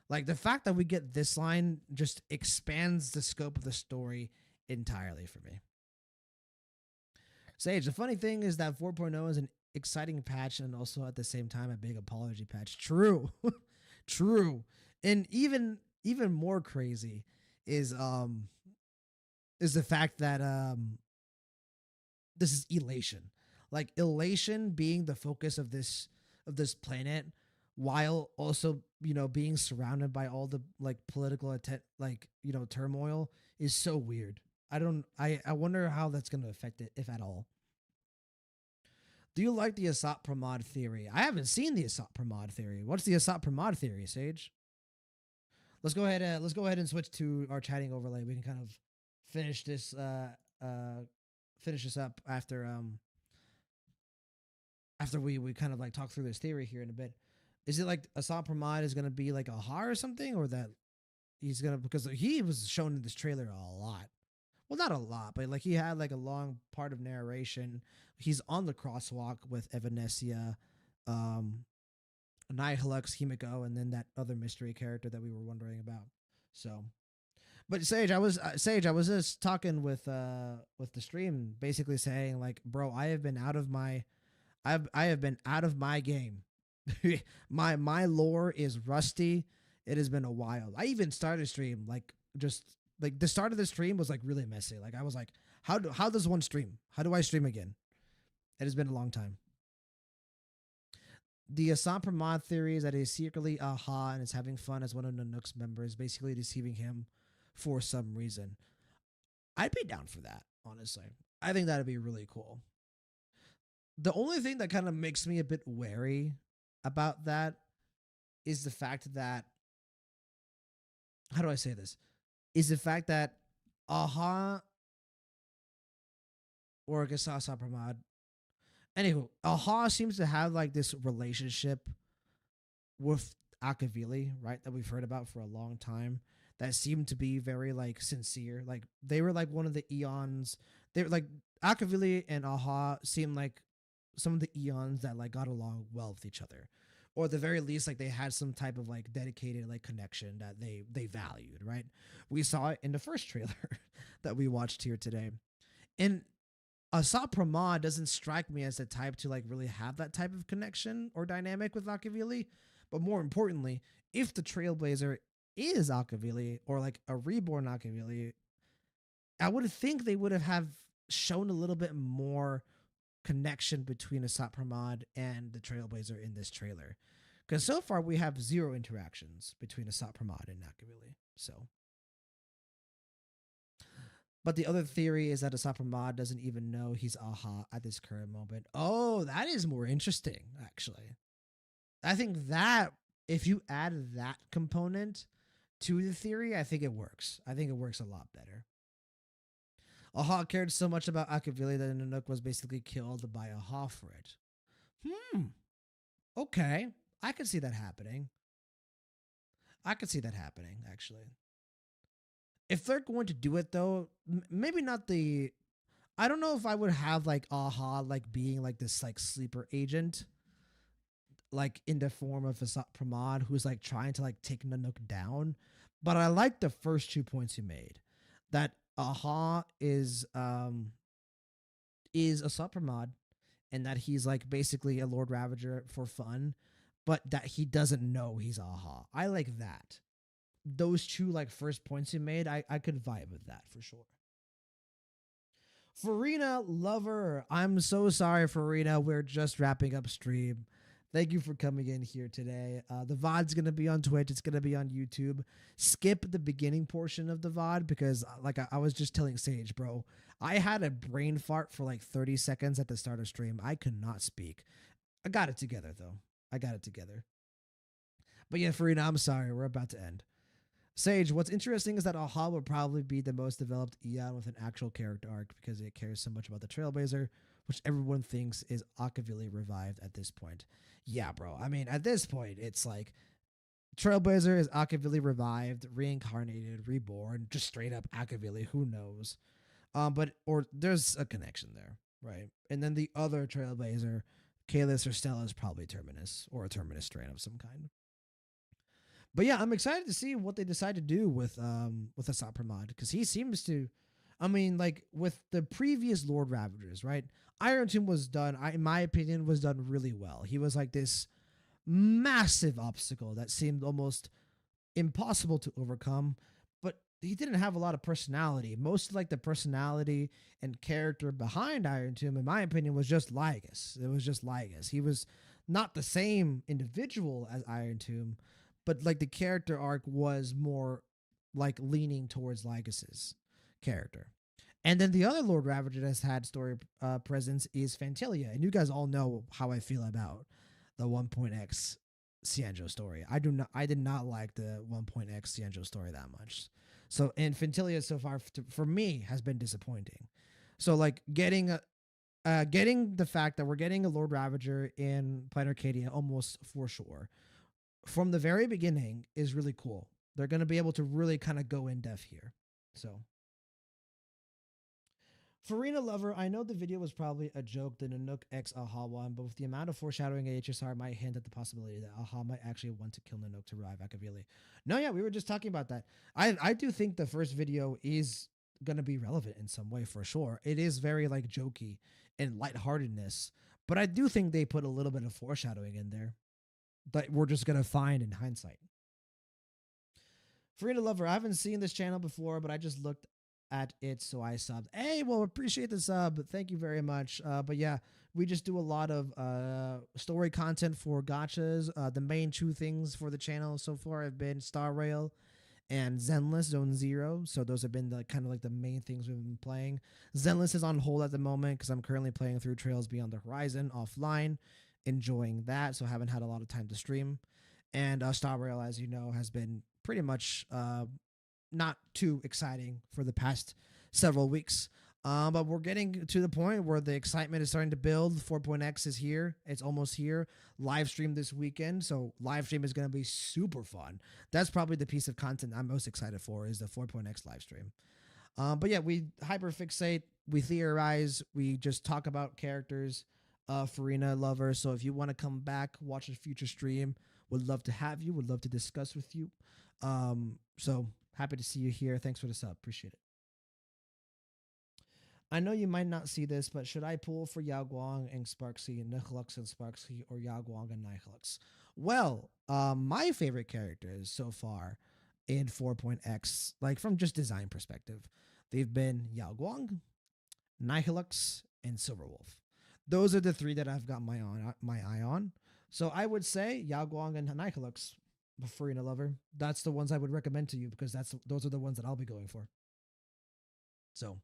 Like, the fact that we get this line just expands the scope of the story entirely for me. Sage, the funny thing is that 4.0 is an exciting patch and also at the same time a big apology patch. True. True. And even more crazy is the fact that this is Elation. Like, Elation being the focus of this planet, while also, you know, being surrounded by all the like political turmoil, is so weird. I wonder how that's going to affect it, if at all. Do you like the Asat Pramod theory? I haven't seen the Asat Pramod theory. What's the Asat Pramod theory, Sage? Let's go ahead and switch to our chatting overlay. We can kind of finish this up after we kind of like talk through this theory here in a bit. Is it like Asat Pramod is going to be like a Aha or something, or that he's going to, because he was shown in this trailer a lot. Well, not a lot, but like he had like a long part of narration. He's on the crosswalk with Evanesia, Nihilux, Himiko, and then that other mystery character that we were wondering about. So, but Sage, I was just talking with the stream, basically saying like, bro, I have been out of my game. my lore is rusty. It has been a while. I even started stream like just like the start of the stream was like really messy. Like I was like, how does one stream? How do I stream again? It has been a long time. The Asat Pramod theory is that he's secretly Aha and is having fun as one of Nanook's members, basically deceiving him for some reason. I'd be down for that, honestly. I think that'd be really cool. The only thing that kind of makes me a bit wary about that is the fact that, how do I say this? Is the fact that Aha or Asat Pramod, anywho, Aha seems to have like this relationship with Akavili, right? That we've heard about for a long time. That seemed to be very like sincere. Like they were like one of the eons. They were like Akavili and Aha seemed like some of the eons that like got along well with each other, or at the very least like they had some type of like dedicated like connection that they valued, right? We saw it in the first trailer that we watched here today. And Asat Pramod doesn't strike me as the type to like really have that type of connection or dynamic with Akavili. But more importantly, if the Trailblazer is Akavili or like a reborn Akavili, I would think they would have shown a little bit more connection between Asat Pramod and the Trailblazer in this trailer. Because so far we have zero interactions between Asat Pramod and Nakavili. So, but the other theory is that Asat Pramod doesn't even know he's Aha at this current moment. Oh, that is more interesting, actually. I think that if you add that component to the theory, I think it works. I think it works a lot better. Aha cared so much about Akavili that Nanook was basically killed by Aha for it. Okay. I could see that happening. I could see that happening, actually. If they're going to do it, though, maybe not the... I don't know if I would have, like, Aha, like, being, like, this, like, sleeper agent, like, in the form of Asat Pramod, who's, like, trying to, like, take Nanook down. But I like the first 2 points you made. That Aha is Asat Pramod, and that he's like basically a Lord Ravager for fun, but that he doesn't know he's Aha. I like that. Those 2 like first points you made, I could vibe with that for sure. Farina Lover, I'm so sorry, Farina. We're just wrapping up stream. Thank you for coming in here today. The VOD's going to be on Twitch. It's going to be on YouTube. Skip the beginning portion of the VOD because like I was just telling Sage, bro, I had a brain fart for like 30 seconds at the start of stream. I could not speak. I got it together, though. I got it together. But yeah, Farina, I'm sorry. We're about to end. Sage, what's interesting is that Aha will probably be the most developed Eon with an actual character arc because it cares so much about the Trailblazer, which everyone thinks is Akavili revived at this point. Yeah, bro. I mean, at this point, it's like Trailblazer is Akavili revived, reincarnated, reborn, just straight up Akavili. Who knows? Or there's a connection there, right? And then the other Trailblazer, Kalis or Stella, is probably Terminus or a Terminus strain of some kind. But yeah, I'm excited to see what they decide to do with Asat Pramod because he seems to, I mean, like with the previous Lord Ravagers, right? Iron Tomb was done, in my opinion, was done really well. He was like this massive obstacle that seemed almost impossible to overcome, but he didn't have a lot of personality. Most of like the personality and character behind Iron Tomb, in my opinion, was just Lygus. It was just Lygus. He was not the same individual as Iron Tomb, but like the character arc was more like leaning towards Lygus's character. And then the other Lord Ravager that's had story presence is Fantilia. And you guys all know how I feel about the 1.x Cianjo story. I did not like the 1.x Cianjo story that much. So, and Fantilia so far for me has been disappointing. So like getting the fact that we're getting a Lord Ravager in Planet Arcadia almost for sure from the very beginning is really cool. They're going to be able to really kind of go in depth here. So Farina Lover, I know the video was probably a joke, the Nanook X Aha one, but with the amount of foreshadowing at HSR might hint at the possibility that Aha might actually want to kill Nanook to revive Akavili. No, yeah, we were just talking about that. I do think the first video is going to be relevant in some way for sure. It is very like jokey and lightheartedness, but I do think they put a little bit of foreshadowing in there that we're just going to find in hindsight. Farina Lover, I haven't seen this channel before, but I just looked at it, so I subbed. Hey, well, appreciate the sub. Thank you very much. But yeah, we just do a lot of story content for gachas. The main 2 things for the channel so far have been Star Rail and Zenless Zone Zero. So those have been the kind of like the main things we've been playing. Zenless is on hold at the moment because I'm currently playing through Trails Beyond the Horizon offline, enjoying that. So I haven't had a lot of time to stream. And Star Rail, as you know, has been pretty much not too exciting for the past several weeks. But we're getting to the point where the excitement is starting to build. 4.x is here. It's almost here. Live stream this weekend. So live stream is going to be super fun. That's probably the piece of content I'm most excited for is the 4.x live stream. But yeah, we hyperfixate, we theorize, we just talk about characters, Farina Lover. So if you want to come back, watch a future stream, would love to have you, would love to discuss with you. So happy to see you here. Thanks for the sub. Appreciate it. I know you might not see this, but should I pull for Yao Guang and Sparksy, Nihilux and Sparksy, or Yao Guang and Nihilux? Well, my favorite characters so far in 4.x, like from just design perspective, they've been Yao Guang, Nihilux, and Silverwolf. Those are the three that I've got my eye on. So I would say Yao Guang and Nihilux, Farina Lover. That's the ones I would recommend to you because those are the ones that I'll be going for. So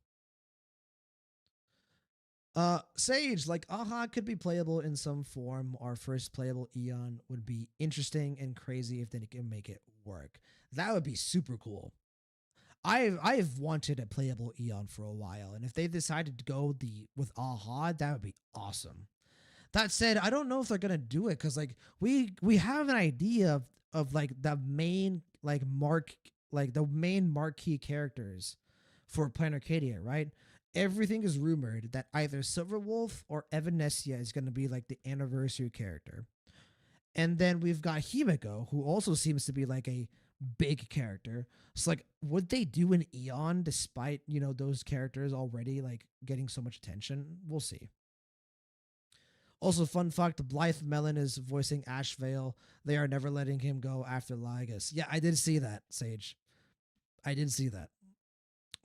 Sage, like Aha could be playable in some form. Our first playable Eon would be interesting and crazy if they can make it work. That would be super cool. I've wanted a playable Eon for a while, and if they decided to go with Aha, that would be awesome. That said, I don't know if they're gonna do it because like we have an idea of like the main the main marquee characters for Planet Arcadia, right? Everything is rumored that either Silverwolf or Evanescia is going to be like the anniversary character. And then we've got Himiko, who also seems to be like a big character. So like, would they do an Eon despite, those characters already like getting so much attention? We'll see. Also, fun fact, Blythe Melon is voicing Ash Vale. They are never letting him go after Lygus. Yeah, I did see that, Sage. I did see that.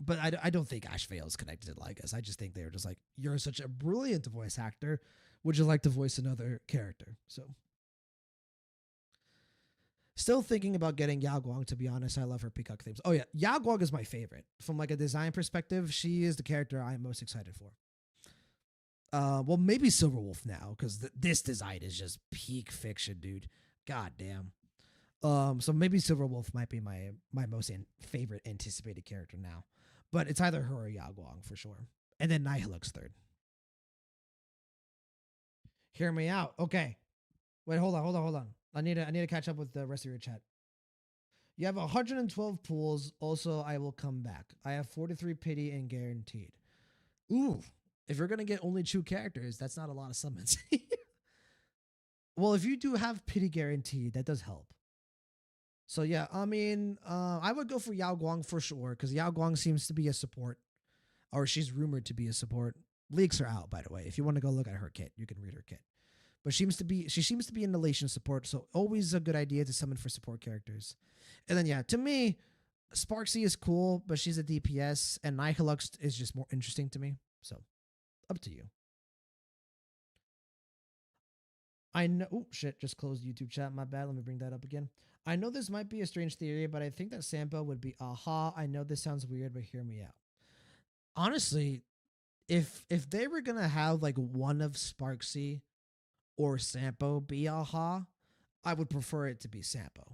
But I don't think Ash Vale is connected to Lygus. I just think they were just like, you're such a brilliant voice actor. Would you like to voice another character? So, still thinking about getting Yao Guang, to be honest. I love her peacock themes. Oh, yeah. Yao Guang is my favorite. From like a design perspective, she is the character I'm most excited for. Well, maybe Silverwolf now, because this design is just peak fiction, dude. God damn. So maybe Silverwolf might be my most favorite anticipated character now. But it's either her or Yao Guang for sure. And then Nihilux third. Hear me out. Okay. Wait, hold on. I need to catch up with the rest of your chat. You have 112 pools. Also, I will come back. I have 43 pity and guaranteed. Ooh. If you're going to get only 2 characters, that's not a lot of summons. Well, if you do have pity guaranteed, that does help. So yeah, I mean, I would go for Yao Guang for sure, because Yao Guang seems to be a support, or she's rumored to be a support. Leaks are out, by the way. If you want to go look at her kit, you can read her kit. But she seems to be an Elation support, so always a good idea to summon for support characters. And then yeah, to me, Sparksy is cool, but she's a DPS, and Nihilux is just more interesting to me. So, up to you. I know. Oh shit! Just closed YouTube chat. My bad. Let me bring that up again. I know this might be a strange theory, but I think that Sampo would be Aha. I know this sounds weird, but hear me out. Honestly, if they were gonna have like one of Sparksy or Sampo be Aha, I would prefer it to be Sampo.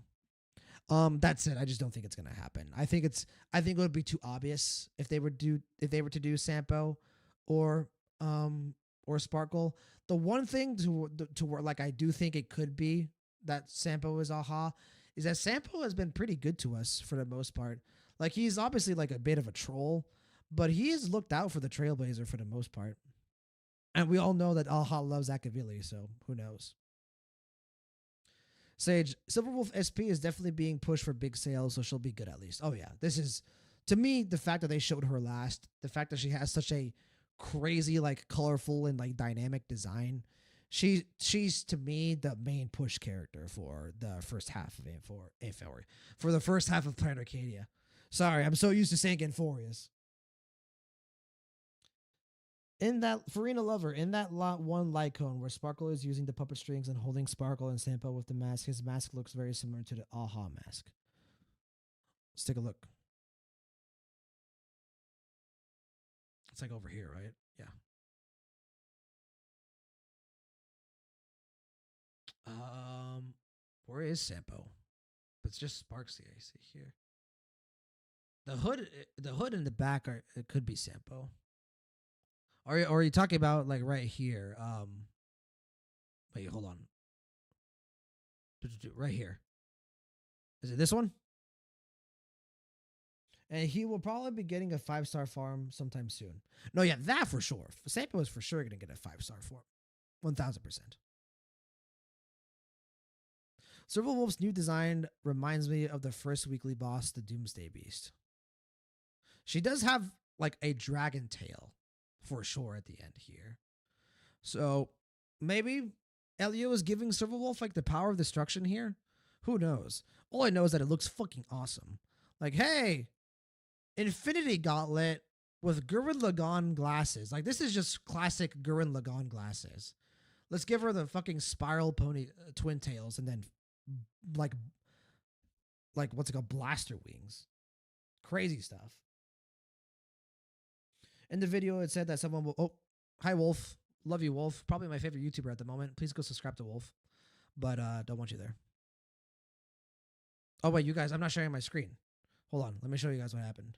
That's it. I just don't think it's gonna happen. I think it would be too obvious if they were to do Sampo or Sparkle. The one thing to where like I do think it could be that Sampo is Aha is that Sampo has been pretty good to us for the most part. Like he's obviously like a bit of a troll, but he has looked out for the Trailblazer for the most part. And we all know that Aha loves Akavili, so who knows? Sage, Silverwolf SP is definitely being pushed for big sales, so she'll be good at least. Oh yeah, this is, to me, the fact that they showed her last, the fact that she has such a crazy, like, colorful and like dynamic design. She's to me the main push character for the first half of Amphoria. For the first half of Planet Arcadia. Sorry, I'm so used to saying Amphorias. In that Farina Lover, in that lot 1 Lycone where Sparkle is using the puppet strings and holding Sparkle and Sampo with the mask, his mask looks very similar to the Aha mask. Let's take a look. It's like over here, right? Yeah. Where is Sampo? It's just Sparksy I see here. The hood and the back it could be Sampo. Or are you talking about like right here? Wait, hold on. Right here. Is it this one? And he will probably be getting a 5-star farm sometime soon. No, yeah, that for sure. Sampo is for sure going to get a 5-star farm. 1000%. Silverwolf's new design reminds me of the first weekly boss, the Doomsday Beast. She does have like a dragon tail for sure at the end here. So maybe Elio is giving Silverwolf like the power of destruction here. Who knows? All I know is that it looks fucking awesome. Like, hey, Infinity Gauntlet with Gurren Lagann glasses. Like, this is just classic Gurren Lagann glasses. Let's give her the fucking spiral pony twin tails and then like what's it called? Blaster wings. Crazy stuff. In the video, it said that someone will. Oh, hi, Wolf. Love you, Wolf. Probably my favorite YouTuber at the moment. Please go subscribe to Wolf. But don't want you there. Oh, wait, you guys, I'm not sharing my screen. Hold on. Let me show you guys what happened.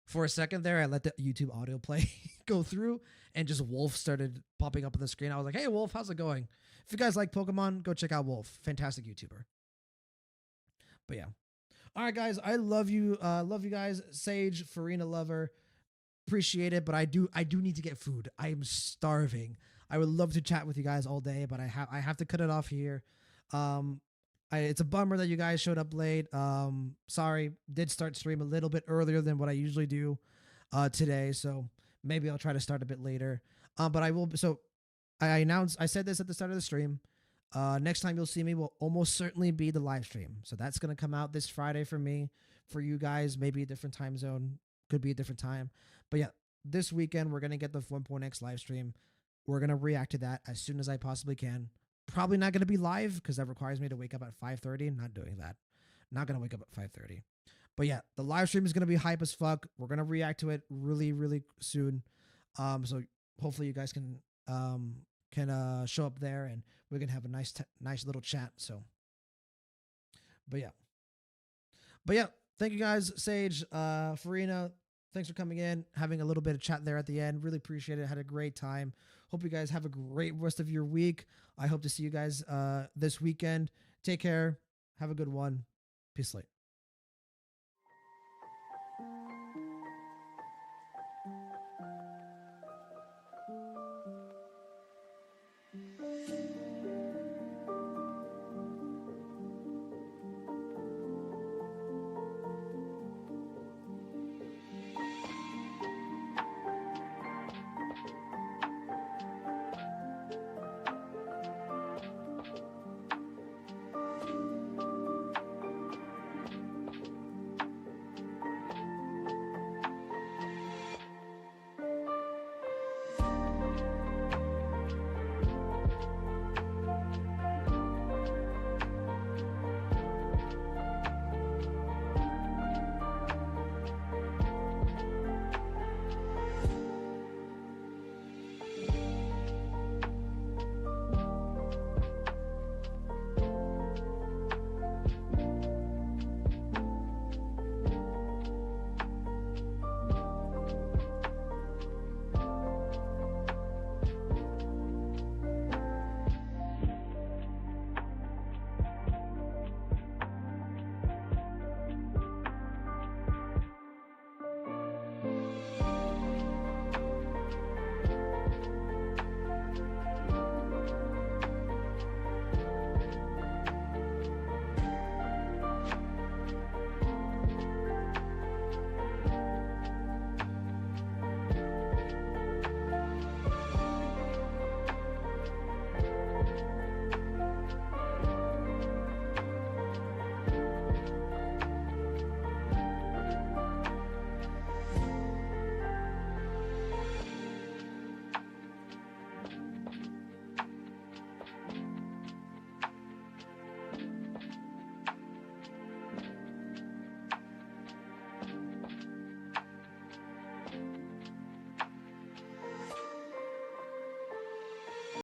For a second there, I let the YouTube audio play go through, and just Wolf started popping up on the screen. I was like, hey, Wolf, how's it going? If you guys like Pokemon, go check out Wolf. Fantastic YouTuber. But yeah. All right, guys, I love you. Love you guys. Sage, Farina Lover. Appreciate it, but I do need to get food. I am starving. I would love to chat with you guys all day, but I have to cut it off here. It's a bummer that you guys showed up late. Sorry, did start stream a little bit earlier than what I usually do today, so maybe I'll try to start a bit later. But I will. So I said this at the start of the stream. Next time you'll see me will almost certainly be the live stream. So that's gonna come out this Friday for me. For you guys, maybe a different time zone, could be a different time. But yeah, this weekend we're gonna get the 1.x live stream. We're gonna react to that as soon as I possibly can. Probably not going to be live because that requires me to wake up at 5:30. Not doing that. Not going to wake up at 5:30. But yeah, the live stream is going to be hype as fuck. We're going to react to it really, really soon. So hopefully you guys can show up there and we can have a nice little chat. So, but yeah, thank you guys, Sage, Farina. Thanks for coming in, having a little bit of chat there at the end. Really appreciate it. Had a great time. Hope you guys have a great rest of your week. I hope to see you guys this weekend. Take care. Have a good one. Peace, light.